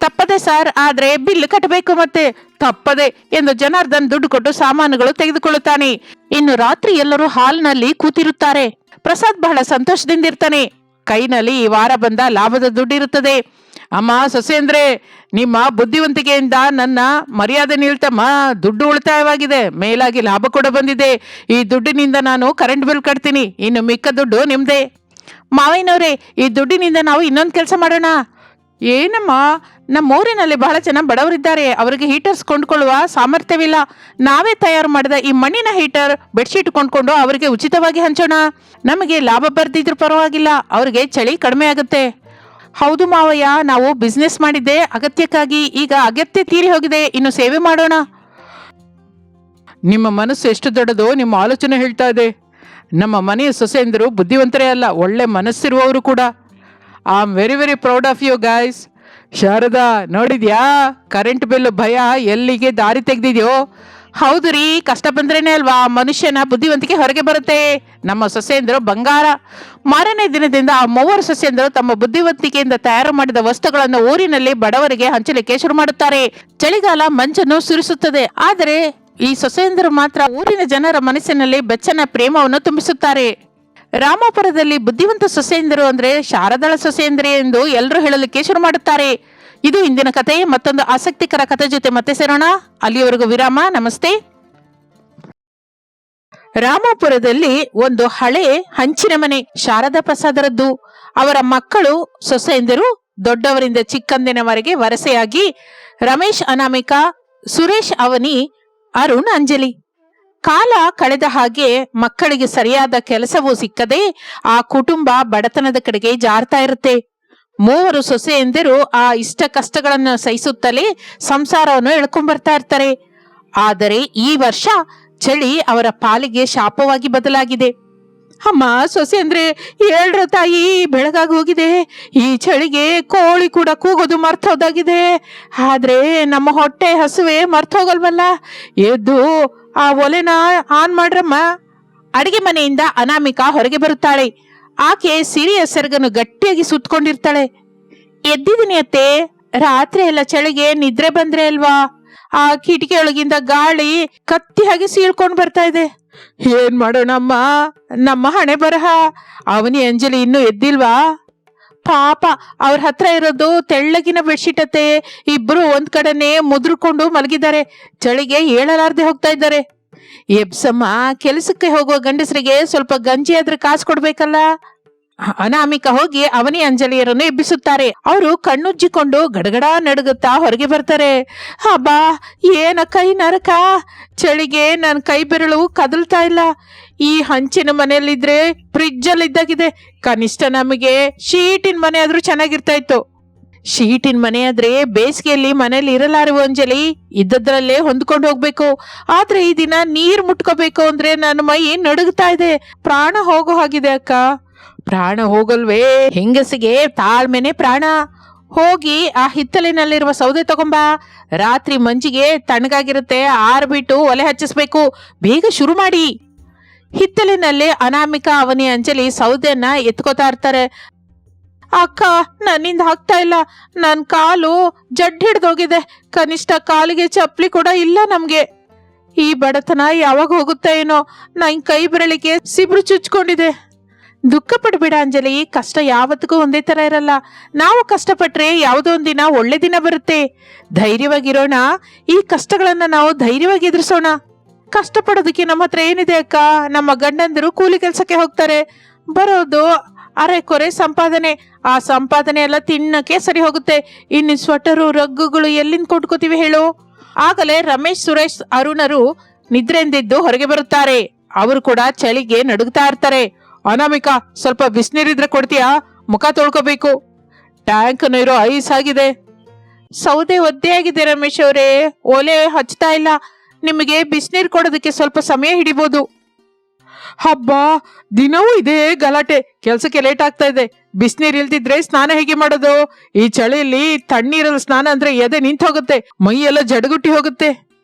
ತಪ್ಪದೆ ಸರ್, ಆದ್ರೆ ಬಿಲ್ ಕಟ್ಟಬೇಕು ಮತ್ತೆ. ತಪ್ಪದೆ ಎಂದು ಜನಾರ್ದನ್ ದುಡ್ಡು ಕೊಟ್ಟು ಸಾಮಾನುಗಳು ತೆಗೆದುಕೊಳ್ಳುತ್ತಾನೆ. ಇನ್ನು ರಾತ್ರಿ ಎಲ್ಲರೂ ಹಾಲ್ನಲ್ಲಿ ಕೂತಿರುತ್ತಾರೆ. ಪ್ರಸಾದ್ ಬಹಳ ಸಂತೋಷದಿಂದಿರ್ತಾನೆ. ಕೈನಲ್ಲಿ ಈ ವಾರ ಬಂದ ಲಾಭದ ದುಡ್ಡಿರುತ್ತದೆ. ಅಮ್ಮ ಸೊಸೇಂದ್ರೆ, ನಿಮ್ಮ ಬುದ್ಧಿವಂತಿಕೆಯಿಂದ ನನ್ನ ಮರ್ಯಾದೆ ನಿಲ್ತಮ್ಮ, ದುಡ್ಡು ಉಳಿತಾಯವಾಗಿದೆ, ಮೇಲಾಗಿ ಲಾಭ ಕೂಡ ಬಂದಿದೆ. ಈ ದುಡ್ಡಿನಿಂದ ನಾನು ಕರೆಂಟ್ ಬಿಲ್ ಕಟ್ತೀನಿ, ಇನ್ನು ಮಿಕ್ಕ ದುಡ್ಡು ನಿಮ್ದೇ. ಮಾವಯ್ಯನವ್ರೆ, ಈ ದುಡ್ಡಿನಿಂದ ನಾವು ಇನ್ನೊಂದು ಕೆಲಸ ಮಾಡೋಣ. ಏನಮ್ಮ? ನಮ್ಮ ಊರಿನಲ್ಲಿ ಬಹಳ ಜನ ಬಡವರಿದ್ದಾರೆ, ಅವರಿಗೆ ಹೀಟರ್ಸ್ ಕೊಂಡ್ಕೊಳ್ಳುವ ಸಾಮರ್ಥ್ಯವಿಲ್ಲ. ನಾವೇ ತಯಾರು ಮಾಡಿದ ಈ ಮಣ್ಣಿನ ಹೀಟರ್ ಬೆಡ್ಶೀಟ್ ಕೊಂಡ್ಕೊಂಡು ಅವರಿಗೆ ಉಚಿತವಾಗಿ ಹಂಚೋಣ. ನಮಗೆ ಲಾಭ ಬರ್ದಿದ್ರು ಪರವಾಗಿಲ್ಲ, ಅವರಿಗೆ ಚಳಿ ಕಡಿಮೆ ಆಗುತ್ತೆ. ಹೌದು ಮಾವಯ್ಯ, ನಾವು ಬಿಸ್ನೆಸ್ ಮಾಡಿದ್ದೆ ಅಗತ್ಯಕ್ಕಾಗಿ, ಈಗ ಅಗತ್ಯ ತೀರಿ ಹೋಗಿದೆ, ಇನ್ನು ಸೇವೆ ಮಾಡೋಣ. ನಿಮ್ಮ ಮನಸ್ಸು ಎಷ್ಟು ದೊಡ್ಡದೋ ನಿಮ್ಮ ಆಲೋಚನೆ ಹೇಳ್ತಾ ಇದೆ. ನಮ್ಮ ಮನೆಯ ಸೊಸೆಯಂದರು ಬುದ್ಧಿವಂತರೇ ಅಲ್ಲ, ಒಳ್ಳೆ ಮನಸ್ಸಿರುವವರು ಕೂಡ. I am very very proud of you guys. Sharada, ನೋಡಿದ್ಯಾ ಕರೆಂಟ್ ಬಿಲ್ ಭಯ ಎಲ್ಲಿಗೆ ದಾರಿ ತೆಗ್ದಿದ್ಯೋ? ಹೌದು ರೀ, ಕಷ್ಟ ಬಂದ್ರೇನೆ ಅಲ್ವಾ ಮನುಷ್ಯನ ಬುದ್ಧಿವಂತಿಕೆ ಹೊರಗೆ ಬರುತ್ತೆ. ನಮ್ಮ ಸೊಸೆಯಂದರು ಬಂಗಾರ. ಮಾರನೇ ದಿನದಿಂದ ಆ ಮೂವರು ಸೊಸೆಯಂದರು ತಮ್ಮ ಬುದ್ಧಿವಂತಿಕೆಯಿಂದ ತಯಾರು ಮಾಡಿದ ವಸ್ತುಗಳನ್ನು ಊರಿನಲ್ಲಿ ಬಡವರಿಗೆ ಹಂಚಲಿಕ್ಕೆ ಶುರು ಮಾಡುತ್ತಾರೆ. ಚಳಿಗಾಲ ಮಂಚನ್ನು ಸುರಿಸುತ್ತದೆ, ಆದರೆ ಈ ಸೊಸೆಯಂದರು ಮಾತ್ರ ಊರಿನ ಜನರ ಮನಸ್ಸಿನಲ್ಲಿ ಬೆಚ್ಚನ ಪ್ರೇಮವನ್ನು ತುಂಬಿಸುತ್ತಾರೆ. ರಾಮಾಪುರದಲ್ಲಿ ಬುದ್ಧಿವಂತ ಸೊಸೆಯಂದರು ಅಂದ್ರೆ ಶಾರದಾಳ ಸೊಸೆಯಂದರೆ ಎಂದು ಎಲ್ಲರೂ ಹೇಳಲಿಕ್ಕೆ ಶುರು ಮಾಡುತ್ತಾರೆ. ಇದು ಇಂದಿನ ಕಥೆ. ಮತ್ತೊಂದು ಆಸಕ್ತಿಕರ ಕಥೆ ಜೊತೆ ಮತ್ತೆ ಸೇರೋಣ. ಅಲ್ಲಿಯವರೆಗೂ ವಿರಾಮ. ನಮಸ್ತೆ. ರಾಮಾಪುರದಲ್ಲಿ ಒಂದು ಹಳೆ ಹಂಚಿನ ಮನೆ ಶಾರದಾ ಪ್ರಸಾದರದ್ದು. ಅವರ ಮಕ್ಕಳು ಸೊಸೆಯಂದರು ದೊಡ್ಡವರಿಂದ ಚಿಕ್ಕಂದಿನವರೆಗೆ ವರಸೆಯಾಗಿ ರಮೇಶ್ ಅನಾಮಿಕಾ, ಸುರೇಶ್ ಅವನಿ, ಅರುಣ್ ಅಂಜಲಿ. ಕಾಲ ಕಳೆದ ಹಾಗೆ ಮಕ್ಕಳಿಗೆ ಸರಿಯಾದ ಕೆಲಸವೂ ಸಿಕ್ಕದೆ ಆ ಕುಟುಂಬ ಬಡತನದ ಕಡೆಗೆ ಜಾರ್ತಾ ಇರುತ್ತೆ. ಮೂವರು ಸೊಸೆಯಂದಿರು ಆ ಇಷ್ಟ ಕಷ್ಟಗಳನ್ನು ಸಹಿಸುತ್ತಲೇ ಸಂಸಾರವನ್ನು ಎಳ್ಕೊಂಡ್ಬರ್ತಾ ಇರ್ತಾರೆ. ಆದರೆ ಈ ವರ್ಷ ಚಳಿ ಅವರ ಪಾಲಿಗೆ ಶಾಪವಾಗಿ ಬದಲಾಗಿದೆ. ಅಮ್ಮ ಸೊಸೆಯಂದ್ರೆ, ಹೇಳ್ರ ತಾಯಿ, ಬೆಳಗಾಗಿ ಹೋಗಿದೆ. ಈ ಚಳಿಗೆ ಕೋಳಿ ಕೂಡ ಕೂಗೋದು ಮರ್ತೋದಾಗಿದೆ. ಆದ್ರೆ ನಮ್ಮ ಹೊಟ್ಟೆ ಹಸುವೆ ಮರ್ತೋಗಲ್ವಲ್ಲ. ಎದ್ದು ಆ ಒಲೆನ ಆನ್ ಮಾಡ್ರಮ್ಮ. ಅಡಿಗೆ ಮನೆಯಿಂದ ಅನಾಮಿಕಾ ಹೊರಗೆ ಬರುತ್ತಾಳೆ. ಆಕೆ ಸಿರಿಯ ಸೆರಗನ್ನು ಗಟ್ಟಿಯಾಗಿ ಸುತ್ತಕೊಂಡಿರ್ತಾಳೆ. ಎದ್ದಿದ್ದೀನಿ ಅತ್ತೆ, ರಾತ್ರಿ ಎಲ್ಲ ಚಳಿಗೆ ನಿದ್ರೆ ಬಂದ್ರೆ ಅಲ್ವಾ, ಆ ಕಿಟಕಿಯೊಳಗಿಂದ ಗಾಳಿ ಕತ್ತಿ ಹಾಗೆ ಸೀಳ್ಕೊಂಡ್ ಬರ್ತಾ ಇದೆ. ಏನ್ ಮಾಡೋಣಮ್ಮ, ನಮ್ಮ ಹಣೆ ಬರಹ. ಅವನಿ ಅಂಜಲಿ ಇನ್ನೂ ಎದ್ದಿಲ್ವಾ? ಪಾಪ, ಅವ್ರ ಹತ್ರ ಇರೋದು ತೆಳ್ಳಗಿನ ಬೆಡ್ಶೀಟ್ ಅತ್ತೆ. ಇಬ್ರು ಒಂದ್ ಕಡೆನೆ ಮುದ್ರಕೊಂಡು ಮಲಗಿದ್ದಾರೆ. ಚಳಿಗೆ ಏಳಲಾರ್ದೆ ಹೋಗ್ತಾ ಇದ್ದಾರೆ. ಎಬ್ಸಮ್ಮ, ಕೆಲಸಕ್ಕೆ ಹೋಗುವ ಗಂಡಸರಿಗೆ ಸ್ವಲ್ಪ ಗಂಜಿ ಆದ್ರೆ ಕಾಸು ಕೊಡ್ಬೇಕಲ್ಲ. ಅನಾಮಿಕ ಹೋಗಿ ಅವನಿ ಅಂಜಲಿಯರನ್ನು ಎಬ್ಬಿಸುತ್ತಾರೆ. ಅವರು ಕಣ್ಣುಜ್ಜಿಕೊಂಡು ಗಡಗಡ ನಡುಗುತ್ತಾ ಹೊರಗೆ ಬರ್ತಾರೆ. ಹಬ್ಬಾ, ಏನ ಕೈ ನರಕ, ಚಳಿಗೆ ನನ್ನ ಕೈ ಬೆರಳು ಕದಲ್ತಾ ಇಲ್ಲ. ಈ ಹಂಚಿನ ಮನೆಯಲ್ಲಿದ್ರೆ ಫ್ರಿಜ್ ಅಲ್ಲಿ ಇದ್ದಾಗಿದೆ. ಕನಿಷ್ಠ ನಮಗೆ ಶೀಟಿನ ಮನೆ ಆದ್ರೂ ಚೆನ್ನಾಗಿರ್ತಾ ಇತ್ತು. ಶೀಟಿನ ಮನೆ ಆದ್ರೆ ಬೇಸಿಗೆಯಲ್ಲಿ ಮನೇಲಿ ಇರಲಾರುವ ಅಂಜಲಿ, ಇದ್ದದ್ರಲ್ಲೇ ಹೊಂದ್ಕೊಂಡು ಹೋಗ್ಬೇಕು. ಆದ್ರೆ ಈ ದಿನ ನೀರ್ ಮುಟ್ಕೋಬೇಕು ಅಂದ್ರೆ ನನ್ನ ಮೈ ನಡುಗ್ತಾ ಇದೆ. ಪ್ರಾಣ ಹೋಗೋ ಹಾಗಿದೆ ಅಕ್ಕ. ಪ್ರಾಣ ಹೋಗಲ್ವೇ, ಹೆಂಗಸಿಗೆ ತಾಳ್ಮೆನೆ ಪ್ರಾಣ. ಹೋಗಿ ಆ ಹಿತ್ತಲಿನಲ್ಲಿರುವ ಸೌದೆ ತಗೊಂಬ. ರಾತ್ರಿ ಮಂಜಿಗೆ ತಣ್ಣಗಾಗಿರುತ್ತೆ, ಆರ್ಬಿಟ್ಟು ಒಲೆ ಹಚ್ಚಿಸ್ಬೇಕು. ಬೇಗ ಶುರು ಮಾಡಿ. ಹಿತ್ತಲಿನಲ್ಲಿ ಅನಾಮಿಕ ಅವನಿ ಅಂಜಲಿ ಸೌದೆಯನ್ನ ಎತ್ಕೋತಾ ಇರ್ತಾರೆ. ಅಕ್ಕ, ನನ್ನಿಂದ ಆಗ್ತಾ ಇಲ್ಲ. ನನ್ನ ಕಾಲು ಜಡ್ ಹಿಡ್ದೋಗಿದೆ. ಕನಿಷ್ಠ ಕಾಲಿಗೆ ಚಪ್ಪಲಿ ಕೂಡ ಇಲ್ಲ ನಮ್ಗೆ. ಈ ಬಡತನ ಯಾವಾಗ ಹೋಗುತ್ತೆ ಏನೋ. ನನ್ ಕೈ ಬೆರಳಿಗೆ ಸಿಬ್ರು ಚುಚ್ಕೊಂಡಿದೆ. ದುಃಖ ಪಡ್ಬೇಡ ಅಂಜಲಿ, ಕಷ್ಟ ಯಾವತ್ತಿಗೂ ಒಂದೇ ತರ ಇರಲ್ಲ. ನಾವು ಕಷ್ಟಪಟ್ರೆ ಯಾವುದೋ ಒಂದಿನ ಒಳ್ಳೆ ದಿನ ಬರುತ್ತೆ. ಧೈರ್ಯವಾಗಿರೋಣ. ಈ ಕಷ್ಟಗಳನ್ನ ನಾವು ಧೈರ್ಯವಾಗಿ ಎದುರಿಸೋಣ. ಕಷ್ಟಪಡೋದಕ್ಕೆ ನಮ್ಮ ಹತ್ರ ಏನಿದೆ ಅಕ್ಕ? ನಮ್ಮ ಗಂಡಂದಿರು ಕೂಲಿ ಕೆಲಸಕ್ಕೆ ಹೋಗ್ತಾರೆ, ಬರೋದು ಅರೆಕೊರೆ ಸಂಪಾದನೆ. ಆ ಸಂಪಾದನೆ ಎಲ್ಲ ತಿನ್ನಕ್ಕೆ ಸರಿ ಹೋಗುತ್ತೆ. ಇನ್ನು ಸ್ವೆಟರು ರಗ್ಗುಗಳು ಎಲ್ಲಿಂದ ಕೊಂಡ್ಕೋತೀವಿ ಹೇಳು? ಆಗಲೇ ರಮೇಶ್, ಸುರೇಶ್, ಅರುಣರು ನಿದ್ರೆಂದಿದ್ದು ಹೊರಗೆ ಬರುತ್ತಾರೆ. ಅವರು ಕೂಡ ಚಳಿಗೆ ನಡುಗ್ತಾ ಇರ್ತಾರೆ. ಅನಾಮಿಕಾ, ಸ್ವಲ್ಪ ಬಿಸಿನೀರಿದ್ರೆ ಕೊಡ್ತೀಯಾ? ಮುಖ ತೊಳ್ಕೋಬೇಕು. ಟ್ಯಾಂಕ್ ನೀರು ಐಸ್ ಆಗಿದೆ. ಸೌದೆ ಒದ್ದೆ ಆಗಿದೆ ರಮೇಶ್ ಅವರೇ, ಒಲೆ ಹಚ್ತಾ ಇಲ್ಲ. ನಿಮಗೆ ಬಿಸಿನೀರು ಕೊಡೋದಕ್ಕೆ ಸ್ವಲ್ಪ ಸಮಯ ಹಿಡಿಬೋದು. ಹಬ್ಬ, ದಿನವೂ ಇದೇ ಗಲಾಟೆ. ಕೆಲ್ಸಕ್ಕೆ ಲೇಟ್ ಆಗ್ತಾ ಇದೆ. ಬಿಸಿನೀರ್ ಇಲ್ದಿದ್ರೆ ಸ್ನಾನ ಹೇಗೆ ಮಾಡೋದು? ಈ ಚಳಿಯಲ್ಲಿ ತಣ್ಣೀರಲ್ಲಿ ಸ್ನಾನ ಅಂದ್ರೆ ಎದೆ ನಿಂತು ಹೋಗುತ್ತೆ, ಮೈ ಎಲ್ಲ ಜಡಗುಟ್ಟಿ ಹೋಗುತ್ತೆ.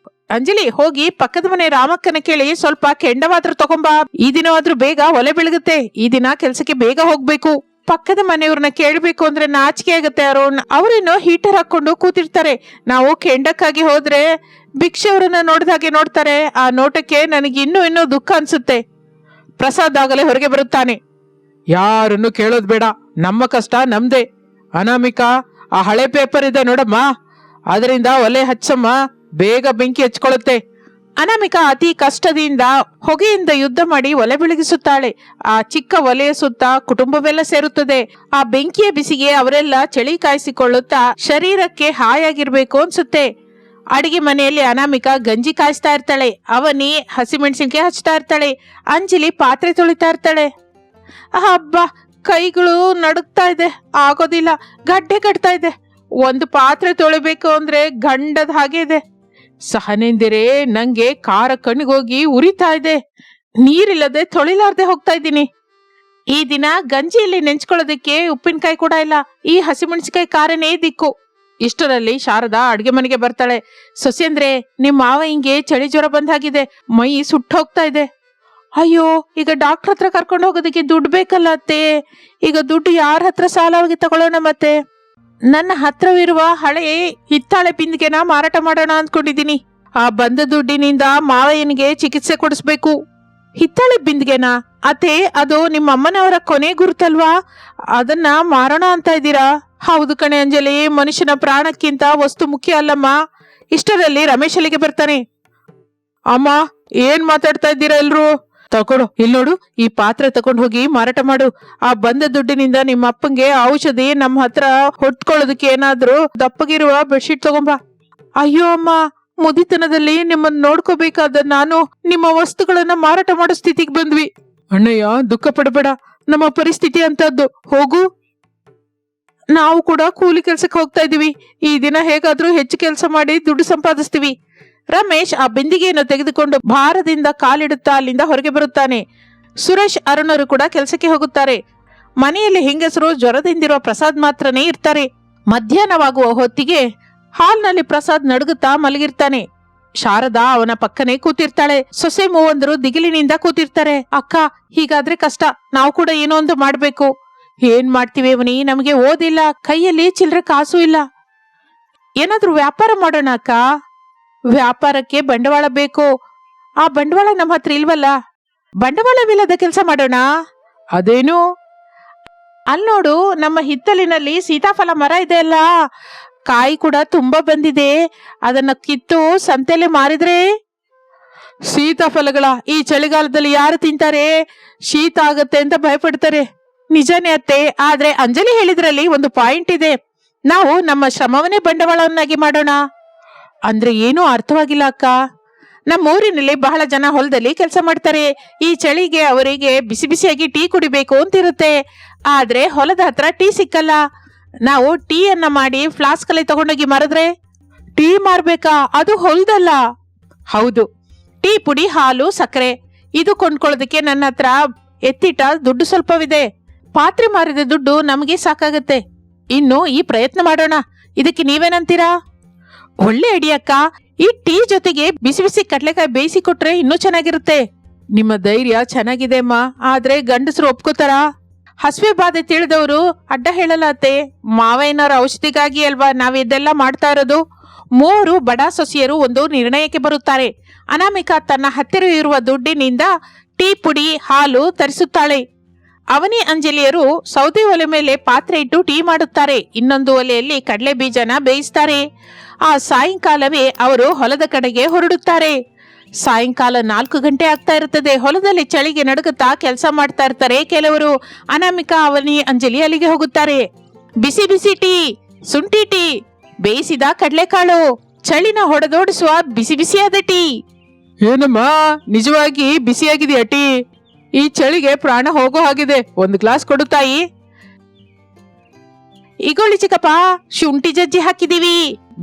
ಅಂಜಲಿ, ಹೋಗಿ ಪಕ್ಕದ ಮನೆ ರಾಮಕ್ಕನ ಕೇಳಿ ಸ್ವಲ್ಪ ಕೆಂಡವಾದ್ರ ತಗೊಂಬ. ಈ ದಿನವಾದ್ರೂ ಬೇಗ ಒಲೆ ಬೆಳಗುತ್ತೆ. ಈ ದಿನ ಕೆಲ್ಸಕ್ಕೆ ಬೇಗ ಹೋಗ್ಬೇಕು. ಪಕ್ಕದ ಮನೆಯವ್ರನ್ನ ಕೇಳ್ಬೇಕು ಅಂದ್ರೆ ನಾಚಿಕೆ ಆಗುತ್ತೆ. ಅವ್ರೇನೋ ಹೀಟರ್ ಹಾಕೊಂಡು ಕೂತಿರ್ತಾರೆ. ನಾವು ಕೆಂಡಕ್ಕಾಗಿ ಹೋದ್ರೆ ಭಿಕ್ಷೆಯವ್ರನ್ನ ನೋಡ್ದಾಗೆ ನೋಡ್ತಾರೆ. ಆ ನೋಟಕ್ಕೆ ನನಗೆ ಇನ್ನೂ ದುಃಖ ಅನ್ಸುತ್ತೆ. ಪ್ರಸಾದ್ ಆಗಲೇ ಹೊರಗೆ ಬರುತ್ತಾನೆ. ಯಾರನ್ನು ಕೇಳೋದ್ ಬೇಡ, ನಮ್ಮ ಕಷ್ಟ ನಮ್ದೇ. ಅನಾಮಿಕಾ, ಆ ಹಳೆ ಪೇಪರ್ ಇದೆ ನೋಡಮ್ಮ, ಅದರಿಂದ ಒಲೆ ಹಚ್ಚಮ್ಮ, ಬೇಗ ಬೆಂಕಿ ಹಚ್ಕೊಳ್ಳುತ್ತೆ. ಅನಾಮಿಕಾ ಅತಿ ಕಷ್ಟದಿಂದ ಹೊಗೆಯಿಂದ ಯುದ್ಧ ಮಾಡಿ ಒಲೆ ಬೆಳಗಿಸುತ್ತಾಳೆ. ಆ ಚಿಕ್ಕ ಒಲೆಯ ಸುತ್ತ ಕುಟುಂಬವೆಲ್ಲ ಸೇರುತ್ತದೆ. ಆ ಬೆಂಕಿಯ ಬಿಸಿಗೆ ಅವರೆಲ್ಲ ಚಳಿ ಕಾಯಿಸಿಕೊಳ್ಳುತ್ತಾ ಶರೀರಕ್ಕೆ ಹಾಯಾಗಿರ್ಬೇಕು ಅನ್ಸುತ್ತೆ. ಅಡಿಗೆ ಮನೆಯಲ್ಲಿ ಅನಾಮಿಕಾ ಗಂಜಿ ಕಾಯಿಸ್ತಾ ಇರ್ತಾಳೆ. ಅವನಿ ಹಸಿಮೆಣಸಿನ್ಕಾಯಿ ಹಚ್ತಾ ಇರ್ತಾಳೆ. ಅಂಜಲಿ ಪಾತ್ರೆ ತೊಳಿತಾ ಇರ್ತಾಳೆ. ಹಬ್ಬ, ಕೈಗಳು ನಡುಗ್ತಾ ಇದೆ, ಆಗೋದಿಲ್ಲ, ಗಡ್ಡೆ ಕಟ್ತಾ ಇದೆ. ಒಂದು ಪಾತ್ರೆ ತೊಳಿಬೇಕು ಅಂದ್ರೆ ಗಂಡದ ಹಾಗೆ ಇದೆ. ಸಹನೆಂದಿರೆ, ನಂಗೆ ಖಾರ ಕಣ್ಣಿಗೋಗಿ ಉರಿತಾ ಇದೆ. ನೀರಿಲ್ಲದೆ ತೊಳಿಲಾರ್ದೆ ಹೋಗ್ತಾ ಇದ್ದೀನಿ. ಈ ದಿನ ಗಂಜಿಯಲ್ಲಿ ನೆಂಚ್ಕೊಳ್ಳೋದಕ್ಕೆ ಉಪ್ಪಿನಕಾಯಿ ಕೂಡ ಇಲ್ಲ. ಈ ಹಸಿಮೆಣಸಿನಕಾಯಿ ಖಾರನೇ ದಿಕ್ಕು. ಇಷ್ಟರಲ್ಲಿ ಶಾರದಾ ಅಡ್ಗೆ ಮನೆಗೆ ಬರ್ತಾಳೆ. ಸೊಸೆಂದ್ರೆ, ನಿಮ್ ಮಾವ ಹಿಂಗೆ ಚಳಿ ಜ್ವರ ಬಂದಾಗಿದೆ, ಮೈ ಸುಟ್ಟು ಹೋಗ್ತಾ ಇದೆ. ಅಯ್ಯೋ, ಈಗ ಡಾಕ್ಟರ್ ಹತ್ರ ಕರ್ಕೊಂಡು ಹೋಗೋದಕ್ಕೆ ದುಡ್ಡು ಬೇಕಲ್ಲ ಅತ್ತೆ. ಈಗ ದುಡ್ಡು ಯಾರ ಹತ್ರ ಸಾಲವಾಗಿ ತಗೊಳ್ಳೋಣ? ಮತ್ತೆ ನನ್ನ ಹತ್ರವಿರುವ ಹಳೆ ಹಿತ್ತಾಳೆ ಬಿಂದಿಗೆನ ಮಾರಾಟ ಮಾಡೋಣ ಅಂದ್ಕೊಂಡಿದ್ದೀನಿ. ಆ ಬಂದ ದುಡ್ಡಿನಿಂದ ಮಾವಯ್ಯನಿಗೆ ಚಿಕಿತ್ಸೆ ಕೊಡಿಸ್ಬೇಕು. ಹಿತ್ತಾಳೆ ಬಿಂದಿಗೆನಾ ಅತ್ತೆ? ಅದು ನಿಮ್ಮ ಅಮ್ಮನವರ ಕೊನೆ ಗುರುತಲ್ವಾ? ಅದನ್ನ ಮಾರೋಣ ಅಂತ ಇದ್ದೀರಾ? ಹೌದು ಕಣೆ ಅಂಜಲಿ, ಮನುಷ್ಯನ ಪ್ರಾಣಕ್ಕಿಂತ ವಸ್ತು ಮುಖ್ಯ ಅಲ್ಲಮ್ಮ. ಇಷ್ಟರಲ್ಲಿ ರಮೇಶ್ ಅಲ್ಲಿಗೆ ಬರ್ತಾನೆ. ಅಮ್ಮ, ಏನ್ ಮಾತಾಡ್ತಾ ಇದ್ದೀರಾ ಎಲ್ರು? ತಗೊಡು, ಇಲ್ಲಿ ನೋಡು, ಈ ಪಾತ್ರೆ ತಗೊಂಡು ಹೋಗಿ ಮಾರಾಟ ಮಾಡು. ಆ ಬಂದ ದುಡ್ಡಿನಿಂದ ನಿಮ್ಮ ಅಪ್ಪಂಗೆ ಔಷಧಿ, ನಮ್ಮ ಹತ್ರ ಹೊಟ್ಕೊಳ್ಳೋದಕ್ಕೆ ಏನಾದ್ರೂ ದಪ್ಪಗಿರುವ ಬೆಡ್ಶೀಟ್ ತಗೊಂಬ. ಅಯ್ಯೋ ಅಮ್ಮ, ಮುದಿತನದಲ್ಲಿ ನಿಮ್ಮನ್ನ ನೋಡ್ಕೋಬೇಕಾದ ನಾನು ನಿಮ್ಮ ವಸ್ತುಗಳನ್ನ ಮಾರಾಟ ಮಾಡೋ ಸ್ಥಿತಿಗೆ ಬಂದ್ವಿ. ಅಣ್ಣಯ್ಯ, ದುಃಖ ಪಡಬೇಡ, ನಮ್ಮ ಪರಿಸ್ಥಿತಿ ಅಂತದ್ದು. ಹೋಗು, ನಾವು ಕೂಡ ಕೂಲಿ ಕೆಲ್ಸಕ್ಕೆ ಹೋಗ್ತಾ ಇದೀವಿ. ಈ ದಿನ ಹೇಗಾದ್ರೂ ಹೆಚ್ಚು ಕೆಲಸ ಮಾಡಿ ದುಡ್ಡು ಸಂಪಾದಿಸ್ತೀವಿ. ರಮೇಶ್ ಆ ಬಿಂದಿಗೆಯನ್ನು ತೆಗೆದುಕೊಂಡು ಭಾರದಿಂದ ಕಾಲಿಡುತ್ತಾ ಅಲ್ಲಿಂದ ಹೊರಗೆ ಬರುತ್ತಾನೆ. ಸುರೇಶ್, ಅರುಣರು ಕೂಡ ಕೆಲಸಕ್ಕೆ ಹೋಗುತ್ತಾರೆ. ಮನೆಯಲ್ಲಿ ಹೆಂಗಸರು ಜ್ವರದಿಂದಿರುವ ಪ್ರಸಾದ್ ಮಾತ್ರನೇ ಇರ್ತಾರೆ. ಮಧ್ಯಾಹ್ನವಾಗುವ ಹೊತ್ತಿಗೆ ಹಾಲ್ನಲ್ಲಿ ಪ್ರಸಾದ್ ನಡುಗುತ್ತಾ ಮಲಗಿರ್ತಾನೆ. ಶಾರದಾ ಅವನ ಪಕ್ಕನೆ ಕೂತಿರ್ತಾಳೆ. ಸೊಸೆ ಮೂವಂದರು ದಿಗಿಲಿನಿಂದ ಕೂತಿರ್ತಾರೆ. ಅಕ್ಕ, ಹೀಗಾದ್ರೆ ಕಷ್ಟ, ನಾವು ಕೂಡ ಏನೋ ಒಂದು ಮಾಡ್ಬೇಕು. ಏನ್ ಮಾಡ್ತೀವಿ ಅವನಿ? ನಮಗೆ ಓದಿಲ್ಲ, ಕೈಯಲ್ಲಿ ಚಿಲ್ಲರೆ ಕಾಸು ಇಲ್ಲ. ಏನಾದ್ರೂ ವ್ಯಾಪಾರ ಮಾಡೋಣ ಅಕ್ಕ. ವ್ಯಾಪಾರಕ್ಕೆ ಬಂಡವಾಳ ಬೇಕು. ಆ ಬಂಡವಾಳ ನಮ್ಮ ಹತ್ರ ಇಲ್ವಲ್ಲ. ಬಂಡವಾಳವಿಲ್ಲದ ಕೆಲಸ ಮಾಡೋಣ. ಅದೇನು? ಅಲ್ಲಿ ನೋಡು, ನಮ್ಮ ಹಿತ್ತಲಿನಲ್ಲಿ ಸೀತಾಫಲ ಮರ ಇದೆ ಅಲ್ಲ, ಕಾಯಿ ಕೂಡ ತುಂಬಾ ಬಂದಿದೆ. ಅದನ್ನ ಕಿತ್ತು ಸಂತೆಲೆ ಮಾರಿದ್ರೆ. ಸೀತಾಫಲಗಳ ಈ ಚಳಿಗಾಲದಲ್ಲಿ ಯಾರು ತಿಂತಾರೆ? ಶೀತ ಆಗತ್ತೆ ಅಂತ ಭಯಪಡ್ತಾರೆ. ನಿಜಾನೇ ಅತ್ತೆ, ಆದ್ರೆ ಅಂಜಲಿ ಹೇಳಿದ್ರಲ್ಲಿ ಒಂದು ಪಾಯಿಂಟ್ ಇದೆ. ನಾವು ನಮ್ಮ ಶ್ರಮವನ್ನೇ ಬಂಡವಾಳವನ್ನಾಗಿ ಮಾಡೋಣ. ಅಂದ್ರೆ ಏನೂ ಅರ್ಥವಾಗಿಲ್ಲ ಅಕ್ಕ. ನಮ್ಮ ಊರಿನಲ್ಲಿ ಬಹಳ ಜನ ಹೊಲದಲ್ಲಿ ಕೆಲಸ ಮಾಡ್ತಾರೆ. ಈ ಚಳಿಗೆ ಅವರಿಗೆ ಬಿಸಿ ಬಿಸಿಯಾಗಿ ಟೀ ಕುಡಿಬೇಕು ಅಂತಿರುತ್ತೆ. ಆದ್ರೆ ಹೊಲದ ಹತ್ರ ಟೀ ಸಿಕ್ಕಲ್ಲ. ನಾವು ಟೀಯನ್ನ ಮಾಡಿ ಫ್ಲಾಸ್ಕ್ ಅಲ್ಲಿ ತಗೊಂಡೋಗಿ ಮಾರಿದ್ರೆ ಟೀ ಮಾರ್ಬೇಕಾ? ಅದು ಹೊಲದಲ್ಲ. ಹೌದು, ಟೀ ಪುಡಿ, ಹಾಲು, ಸಕ್ಕರೆ ಇದು ಕೊಂಡ್ಕೊಳ್ಳೋದಕ್ಕೆ ನನ್ನ ಹತ್ರ ಎತ್ತಿಟ್ಟ ದುಡ್ಡು ಸ್ವಲ್ಪವಿದೆ. ಪಾತ್ರೆ ಮಾರಿದ ದುಡ್ಡು ನಮಗೆ ಸಾಕಾಗತ್ತೆ. ಇನ್ನು ಈ ಪ್ರಯತ್ನ ಮಾಡೋಣ. ಇದಕ್ಕೆ ನೀವೇನಂತೀರಾ? ಒಳ್ಳೆ ಐಡಿಯಾ ಅಕ್ಕ. ಈ ಟೀ ಜೊತೆಗೆ ಬಿಸಿ ಬಿಸಿ ಕಡ್ಲೆಕಾಯಿ ಬೇಯಿಸಿ ಕೊಟ್ರೆ ಇನ್ನೂ ಚೆನ್ನಾಗಿರುತ್ತೆ. ನಿಮ್ಮ ಧೈರ್ಯ ಚೆನ್ನಾಗಿದೆ ಅಮ್ಮ, ಆದ್ರೆ ಗಂಡಸರು ಒಪ್ಕೋತಾರ? ಹಸಿವೆ ಬಾಧೆ ತಿಳಿದವರು ಅಡ್ಡ ಹೇಳಲ್ಲ ಅತ್ತೆ. ಮಾವಯ್ಯನವರ ಔಷಧಿಗಾಗಿ ಅಲ್ವಾ ನಾವಿದೆಲ್ಲ ಮಾಡ್ತಾ ಇರೋದು. 3 ಬಡ ಸೊಸೆಯರು ಒಂದು ನಿರ್ಣಯಕ್ಕೆ ಬರುತ್ತಾರೆ. ಅನಾಮಿಕಾ ತನ್ನ ಹತ್ತಿರ ಇರುವ ದುಡ್ಡಿನಿಂದ ಟೀ ಪುಡಿ, ಹಾಲು ತರಿಸುತ್ತಾಳೆ. ಅವನಿ ಅಂಜಲಿಯರು ಸೌದೆ ಒಲೆ ಮೇಲೆ ಪಾತ್ರೆ ಇಟ್ಟು ಟೀ ಮಾಡುತ್ತಾರೆ. ಇನ್ನೊಂದು ಒಲೆಯಲ್ಲಿ ಕಡಲೆ ಬೀಜನ ಬೇಯಿಸ್ತಾರೆ. ಆ ಸಾಯಂಕಾಲವೇ ಅವರು ಹೊಲದ ಕಡೆಗೆ ಹೊರಡುತ್ತಾರೆ. ಸಾಯಂಕಾಲ 4 ಗಂಟೆ ಆಗ್ತಾ ಇರುತ್ತದೆ. ಹೊಲದಲ್ಲಿ ಚಳಿಗೆ ನಡುಗುತ್ತಾ ಕೆಲಸ ಮಾಡ್ತಾ ಇರ್ತಾರೆ ಕೆಲವರು. ಅನಾಮಿಕಾ, ಅವನಿ, ಅಂಜಲಿ ಅಲ್ಲಿಗೆ ಹೋಗುತ್ತಾರೆ. ಬಿಸಿ ಬಿಸಿ ಟೀ, ಶುಂಠಿ ಟೀ, ಬೇಯಿಸಿದ ಕಡಲೆಕಾಳು, ಚಳಿನ ಹೊಡೆದೋಡಿಸುವ ಬಿಸಿ ಬಿಸಿಯಾದ ಟೀ. ಏನಮ್ಮ, ನಿಜವಾಗಿ ಬಿಸಿಯಾಗಿದೆಯಾ ಟೀ? ಈ ಚಳಿಗೆ ಪ್ರಾಣ ಹೋಗೋ ಹಾಗಿದೆ. 1 ಗ್ಲಾಸ್ ಕೊಡು ತಾಯಿ. ಈಗೊಳ್ಳಿ ಚಿಕ್ಕಪ್ಪ, ಶುಂಠಿ ಜಜ್ಜಿ ಹಾಕಿದೀವಿ,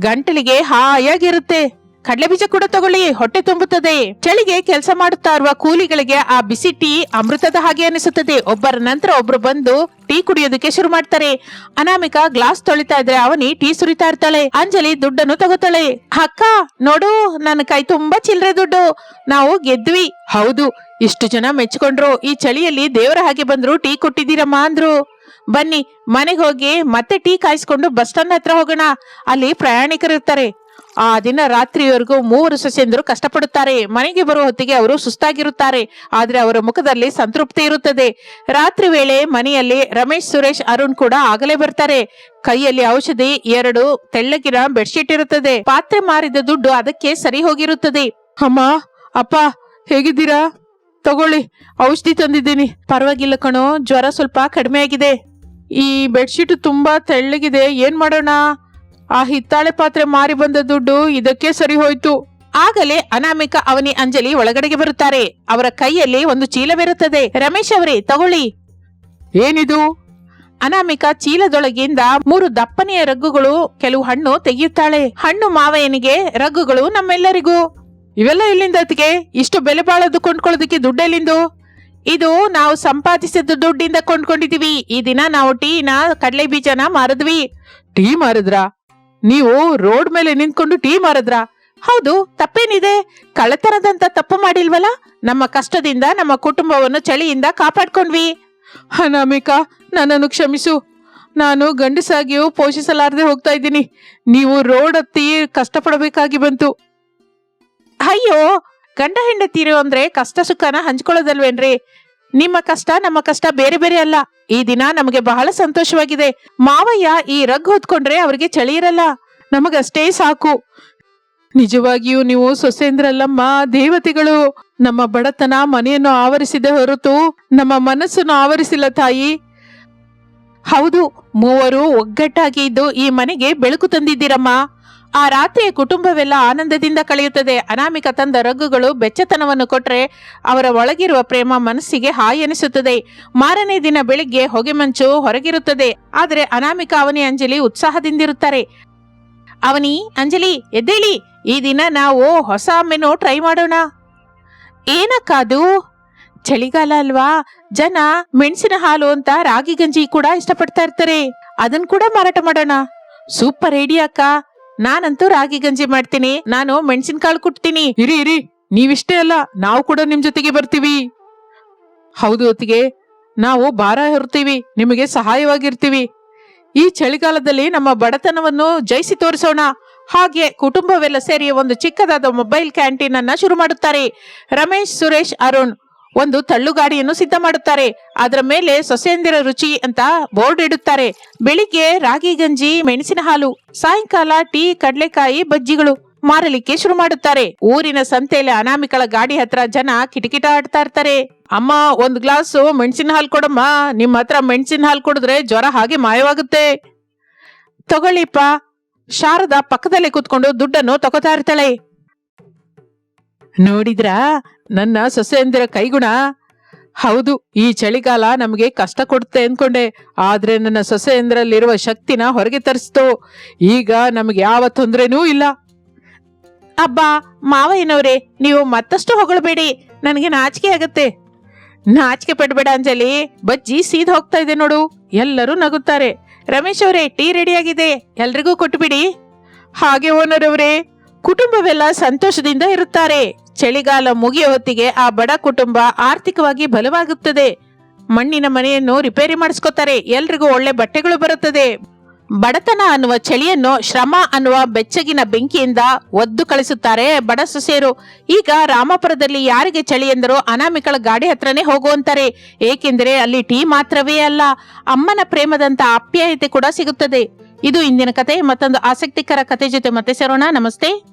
ಗಂಟಲಿಗೆ ಹಾಯಾಗಿರುತ್ತೆ. ಕಡಲೆ ಬೀಜ ಕೂಡ ತಗೊಳ್ಳಿ, ಹೊಟ್ಟೆ ತುಂಬುತ್ತದೆ. ಚಳಿಗೆ ಕೆಲಸ ಮಾಡುತ್ತಾ ಇರುವ ಕೂಲಿಗಳಿಗೆ ಆ ಬಿಸಿ ಟೀ ಅಮೃತದ ಹಾಗೆ ಅನಿಸುತ್ತದೆ. ಒಬ್ಬರ ನಂತರ ಒಬ್ರು ಬಂದು ಟೀ ಕುಡಿಯೋದಕ್ಕೆ ಶುರು ಮಾಡ್ತಾರೆ. ಅನಾಮಿಕಾ ಗ್ಲಾಸ್ ತೊಳಿತಾ ಇದ್ರೆ ಅವನಿ ಟೀ ಸುರಿತಾ ಇರ್ತಾಳೆ. ಅಂಜಲಿ ದುಡ್ಡನ್ನು ತಗೋತಾಳೆ. ಅಕ್ಕ ನೋಡು, ನನ್ನ ಕೈ ತುಂಬಾ ಚಿಲ್ಲರೆ ದುಡ್ಡು, ನಾವು ಗೆದ್ವಿ. ಹೌದು, ಇಷ್ಟು ಜನ ಮೆಚ್ಕೊಂಡ್ರು. ಈ ಚಳಿಯಲ್ಲಿ ದೇವರ ಹಾಗೆ ಬಂದ್ರು ಟೀ ಕೊಟ್ಟಿದ್ದೀರಮ್ಮ ಅಂದ್ರು. ಬನ್ನಿ ಮನೆಗೆ ಹೋಗಿ ಮತ್ತೆ ಟೀ ಕಾಯಿಸ್ಕೊಂಡು ಬಸ್ ಸ್ಟಾಂಡ್ ಹತ್ರ ಹೋಗೋಣ. ಅಲ್ಲಿ ಪ್ರಯಾಣಿಕರಿರ್ತಾರೆ. ಆ ದಿನ ರಾತ್ರಿಯವರೆಗೂ 3 ಸೊಸೆಯಂದರು ಕಷ್ಟಪಡುತ್ತಾರೆ. ಮನೆಗೆ ಬರುವ ಹೊತ್ತಿಗೆ ಅವರು ಸುಸ್ತಾಗಿರುತ್ತಾರೆ. ಆದ್ರೆ ಅವರ ಮುಖದಲ್ಲಿ ಸಂತೃಪ್ತಿ ಇರುತ್ತದೆ. ರಾತ್ರಿ ವೇಳೆ ಮನೆಯಲ್ಲಿ ರಮೇಶ್, ಸುರೇಶ್, ಅರುಣ್ ಕೂಡ ಆಗಲೇ ಬರ್ತಾರೆ. ಕೈಯಲ್ಲಿ ಔಷಧಿ, 2 ತೆಳ್ಳಗಿನ ಬೆಡ್ಶೀಟ್ ಇರುತ್ತದೆ. ಪಾತ್ರೆ ಮಾರಿದ ದುಡ್ಡು ಅದಕ್ಕೆ ಸರಿ ಹೋಗಿರುತ್ತದೆ. ಅಮ್ಮ, ಅಪ್ಪ ಹೇಗಿದ್ದೀರಾ? ತಗೊಳ್ಳಿ, ಔಷಧಿ ತಂದಿದ್ದೀನಿ. ಪರವಾಗಿಲ್ಲ ಕಣೋ, ಜ್ವರ ಸ್ವಲ್ಪ ಕಡಿಮೆ ಆಗಿದೆ. ಈ ಬೆಡ್ಶೀಟ್ ತುಂಬಾ ತೆಳ್ಳಗಿದೆ, ಏನ್ ಮಾಡೋಣ? ಆ ಹಿತ್ತಾಳೆ ಪಾತ್ರೆ ಮಾರಿ ಬಂದ ದುಡ್ಡು ಇದಕ್ಕೆ ಸರಿ ಹೋಯ್ತು. ಆಗಲೇ ಅನಾಮಿಕಾ, ಅವನಿ, ಅಂಜಲಿ ಒಳಗಡೆಗೆ ಬರುತ್ತಾರೆ. ಅವರ ಕೈಯಲ್ಲಿ ಒಂದು ಚೀಲವಿರುತ್ತದೆ. ರಮೇಶ್ ಅವರೇ, ತಗೊಳ್ಳಿ. ಏನಿದು? ಅನಾಮಿಕಾ ಚೀಲದೊಳಗಿಂದ 3 ದಪ್ಪನೆಯ ರಗ್ಗುಗಳು, ಕೆಲವು ಹಣ್ಣು ತೆಗೆಯುತ್ತಾಳೆ. ಹಣ್ಣು ಮಾವಯ್ಯನಿಗೆ, ರಗ್ಗುಗಳು ನಮ್ಮೆಲ್ಲರಿಗೂ. ಇವೆಲ್ಲ ಎಲ್ಲಿಂದ ಅತ್ತಿಗೆ? ಇಷ್ಟು ಬೆಲೆ ಬಾಳದು ಕೊಂಡ್ಕೊಳ್ಳೋದಕ್ಕೆ ದುಡ್ಡೆಲ್ಲಿಂದು? ಇದು ನಾವು ಸಂಪಾದಿಸಿದ ದುಡ್ಡಿಂದ ಕೊಂಡ್ಕೊಂಡಿದೀವಿ. ಈ ದಿನ ನಾವು ಟೀನ, ಕಡಲೆ ಬೀಜನ ಮಾರಿದ್ವಿ. ಟೀ ಮಾರಿದ್ರಾ? ನೀವು ರೋಡ್ ಮೇಲೆ ನಿಂತ್ಕೊಂಡು ಟೀ ಮಾರಿದ್ರ? ಹೌದು, ತಪ್ಪೇನಿದೆ? ಕಳ್ಳತನದಂತ ತಪ್ಪು ಮಾಡಿಲ್ವಲ್ಲ. ನಮ್ಮ ಕಷ್ಟದಿಂದ ನಮ್ಮ ಕುಟುಂಬವನ್ನು ಚಳಿಯಿಂದ ಕಾಪಾಡ್ಕೊಂಡ್ವಿ. ಅನಾಮಿಕಾ, ನನ್ನನ್ನು ಕ್ಷಮಿಸು. ನಾನು ಗಂಡಸಾಗಿಯೂ ಪೋಷಿಸಲಾರದೆ ಹೋಗ್ತಾ ಇದ್ದೀನಿ. ನೀವು ರೋಡ್ ಹತ್ತಿ ಕಷ್ಟಪಡಬೇಕಾಗಿ ಬಂತು. ಅಯ್ಯೋ, ಗಂಡ ಹೆಂಡತಿರು ಅಂದ್ರೆ ಕಷ್ಟ ಸುಖನ ಹಂಚ್ಕೊಳ್ಳೋದಲ್ವೇನ್ರಿ? ನಿಮ್ಮ ಕಷ್ಟ ನಮ್ಮ ಕಷ್ಟ ಬೇರೆ ಬೇರೆ ಅಲ್ಲ. ಈ ದಿನ ನಮಗೆ ಬಹಳ ಸಂತೋಷವಾಗಿದೆ. ಮಾವಯ್ಯ ಈ ರಗ್ ಹೊತ್ಕೊಂಡ್ರೆ ಅವ್ರಿಗೆ ಚಳಿ ಇರಲ್ಲ, ನಮಗಷ್ಟೇ ಸಾಕು. ನಿಜವಾಗಿಯೂ ನೀವು ಸೊಸೆಂದ್ರಲ್ಲಮ್ಮ, ದೇವತೆಗಳು. ನಮ್ಮ ಬಡತನ ಮನೆಯನ್ನು ಆವರಿಸಿದೆ ಹೊರತು ನಮ್ಮ ಮನಸ್ಸನ್ನು ಆವರಿಸಿಲ್ಲ ತಾಯಿ. ಹೌದು, 3 ಒಗ್ಗಟ್ಟಾಗಿ ಇದ್ದು ಈ ಮನೆಗೆ ಬೆಳಕು ತಂದಿದ್ದೀರಮ್ಮ. ಆ ರಾತ್ರಿಯ ಕುಟುಂಬವೆಲ್ಲ ಆನಂದದಿಂದ ಕಳೆಯುತ್ತದೆ. ಅನಾಮಿಕಾ ತಂದ ರಗ್ಗುಗಳು ಬೆಚ್ಚತನವನ್ನು ಕೊಟ್ರೆ ಅವರ ಒಳಗಿರುವ ಪ್ರೇಮ ಮನಸ್ಸಿಗೆ ಹಾಯಿ ಎನಿಸುತ್ತದೆ. ಮಾರನೇ ದಿನ ಬೆಳಿಗ್ಗೆ ಹೊಗೆ ಮಂಚು ಹೊರಗಿರುತ್ತದೆ. ಆದರೆ ಅನಾಮಿಕಾ, ಅವನಿ, ಅಂಜಲಿ ಉತ್ಸಾಹದಿಂದಿರುತ್ತಾರೆ. ಅವನಿ, ಅಂಜಲಿ ಎದ್ದೇಳಿ, ಈ ದಿನ ನಾವು ಹೊಸ ಮೆನು ಟ್ರೈ ಮಾಡೋಣ. ಏನಕ್ಕಾದು? ಚಳಿಗಾಲ ಅಲ್ವಾ, ಜನ ಮೆಣಸಿನ ಹಾಲು ಅಂತ ರಾಗಿ ಗಂಜಿ ಕೂಡ ಇಷ್ಟಪಡ್ತಾ ಇರ್ತಾರೆ. ಅದನ್ನ ಕೂಡ ಮಾರಾಟ ಮಾಡೋಣ. ಸೂಪರ್ ಐಡಿಯಾ ಅಕ್ಕ. ನಾನಂತೂ ರಾಗಿ ಗಂಜಿ ಮಾಡ್ತೀನಿ. ನಾನು ಮೆಣಸಿನಕಾಳು ಕುಟ್ತೀನಿ. ಇರಿ, ನೀವಿಷ್ಟೇ ಅಲ್ಲ, ನಾವು ಕೂಡ ನಿಮ್ ಜೊತೆಗೆ ಬರ್ತೀವಿ. ಹೌದು ಅತ್ತಿಗೆ, ನಾವು ಭಾರ ಹೊರ್ತೀವಿ, ನಿಮಗೆ ಸಹಾಯವಾಗಿರ್ತೀವಿ. ಈ ಚಳಿಗಾಲದಲ್ಲಿ ನಮ್ಮ ಬಡತನವನ್ನು ಜಯಿಸಿ ತೋರಿಸೋಣ. ಹಾಗೆ ಕುಟುಂಬವೆಲ್ಲ ಸೇರಿ ಒಂದು ಚಿಕ್ಕದಾದ ಮೊಬೈಲ್ ಕ್ಯಾಂಟೀನ್ ಅನ್ನ ಶುರು ಮಾಡುತ್ತಾರೆ. ರಮೇಶ್, ಸುರೇಶ್, ಅರುಣ್ ಒಂದು ತಳ್ಳುಗಾಡಿಯನ್ನು ಸಿದ್ಧ ಮಾಡುತ್ತಾರೆ. ಅದರ ಮೇಲೆ ಸೊಸೆಯಂದಿರ ರುಚಿ ಅಂತ ಬೋರ್ಡ್ ಇಡುತ್ತಾರೆ. ಬೆಳಿಗ್ಗೆ ರಾಗಿ ಗಂಜಿ, ಮೆಣಸಿನ ಹಾಲು, ಸಾಯಂಕಾಲ ಟೀ, ಕಡಲೆಕಾಯಿ, ಬಜ್ಜಿಗಳು. ಮಾರಲಿಕ್ಕೆ ಶುರು ಮಾಡುತ್ತಾರೆ. ಊರಿನ ಸಂತೆಯಲ್ಲಿ ಅನಾಮಿಕಳ ಗಾಡಿ ಹತ್ರ ಜನ ಕಿಟಕಿಟ ಆಡ್ತಾ ಇರ್ತಾರೆ. ಅಮ್ಮ, ಒಂದ್ ಗ್ಲಾಸು ಮೆಣಸಿನ ಹಾಲು ಕೊಡಮ್ಮ, ನಿಮ್ ಹತ್ರ ಮೆಣಸಿನ ಹಾಲು ಕುಡಿದ್ರೆ ಜ್ವರ ಹಾಗೆ ಮಾಯವಾಗುತ್ತೆ. ತಗೊಳ್ಳಿಪ್ಪ. ಶಾರದಾ ಪಕ್ಕದಲ್ಲೇ ಕೂತ್ಕೊಂಡು ದುಡ್ಡನ್ನು ತಗೋತಾ ಇರ್ತಾಳೆ. ನೋಡಿದ್ರಾ ನನ್ನ ಸೊಸೆಯಂದಿರ ಕೈಗುಣ? ಹೌದು, ಈ ಚಳಿಗಾಲ ನಮಗೆ ಕಷ್ಟ ಕೊಡುತ್ತೆ ಅನ್ಕೊಂಡೆ, ಆದ್ರೆ ನನ್ನ ಸೊಸೆಯಂದ್ರಲ್ಲಿರುವ ಶಕ್ತಿನ ಹೊರಗೆ ತರಿಸ್ತು. ಈಗ ನಮಗೆ ಯಾವ ತೊಂದ್ರೆನೂ ಇಲ್ಲ. ಅಬ್ಬಾ ಮಾವಯ್ಯನವ್ರೆ, ನೀವು ಮತ್ತಷ್ಟು ಹೊಗಳಬೇಡಿ, ನನಗೆ ನಾಚಿಕೆ ಆಗತ್ತೆ. ನಾಚಿಕೆ ಪಡ್ಬೇಡ ಅಂಜಲಿ, ಬಜ್ಜಿ ಸೀದ್ ಹೋಗ್ತಾ ಇದೆ ನೋಡು. ಎಲ್ಲರೂ ನಗುತ್ತಾರೆ. ರಮೇಶ್ ಅವರೇ, ಟೀ ರೆಡಿಯಾಗಿದೆ, ಎಲ್ರಿಗೂ ಕೊಟ್ಟುಬಿಡಿ. ಹಾಗೆ ಓನರ್ ಅವರೇ. ಕುಟುಂಬವೆಲ್ಲ ಸಂತೋಷದಿಂದ ಇರುತ್ತಾರೆ. ಚಳಿಗಾಲ ಮುಗಿಯೋ ಹೊತ್ತಿಗೆ ಆ ಬಡ ಕುಟುಂಬ ಆರ್ಥಿಕವಾಗಿ ಬಲವಾಗುತ್ತದೆ. ಮಣ್ಣಿನ ಮನೆಯನ್ನು ರಿಪೇರಿ ಮಾಡಿಸ್ಕೋತಾರೆ. ಎಲ್ರಿಗೂ ಒಳ್ಳೆ ಬಟ್ಟೆಗಳು ಬರುತ್ತದೆ. ಬಡತನ ಅನ್ನುವ ಚಳಿಯನ್ನು ಶ್ರಮ ಅನ್ನುವ ಬೆಚ್ಚಗಿನ ಬೆಂಕಿಯಿಂದ ಒದ್ದು ಕಳಿಸುತ್ತಾರೆ ಬಡ ಸೊಸೆಯರು. ಈಗ ರಾಮಪುರದಲ್ಲಿ ಯಾರಿಗೆ ಚಳಿ ಎಂದರೂ ಅನಾಮಿಕಳ ಗಾಡಿ ಹತ್ರನೇ ಹೋಗುವಂತಾರೆ. ಏಕೆಂದರೆ ಅಲ್ಲಿ ಟೀ ಮಾತ್ರವೇ ಅಲ್ಲ, ಅಮ್ಮನ ಪ್ರೇಮದಂತ ಆಪ್ಯಾಯತೆ ಕೂಡ ಸಿಗುತ್ತದೆ. ಇದು ಇಂದಿನ ಕತೆ. ಮತ್ತೊಂದು ಆಸಕ್ತಿಕರ ಕತೆ ಜೊತೆ ಮತ್ತೆ ಸೇರೋಣ. ನಮಸ್ತೆ.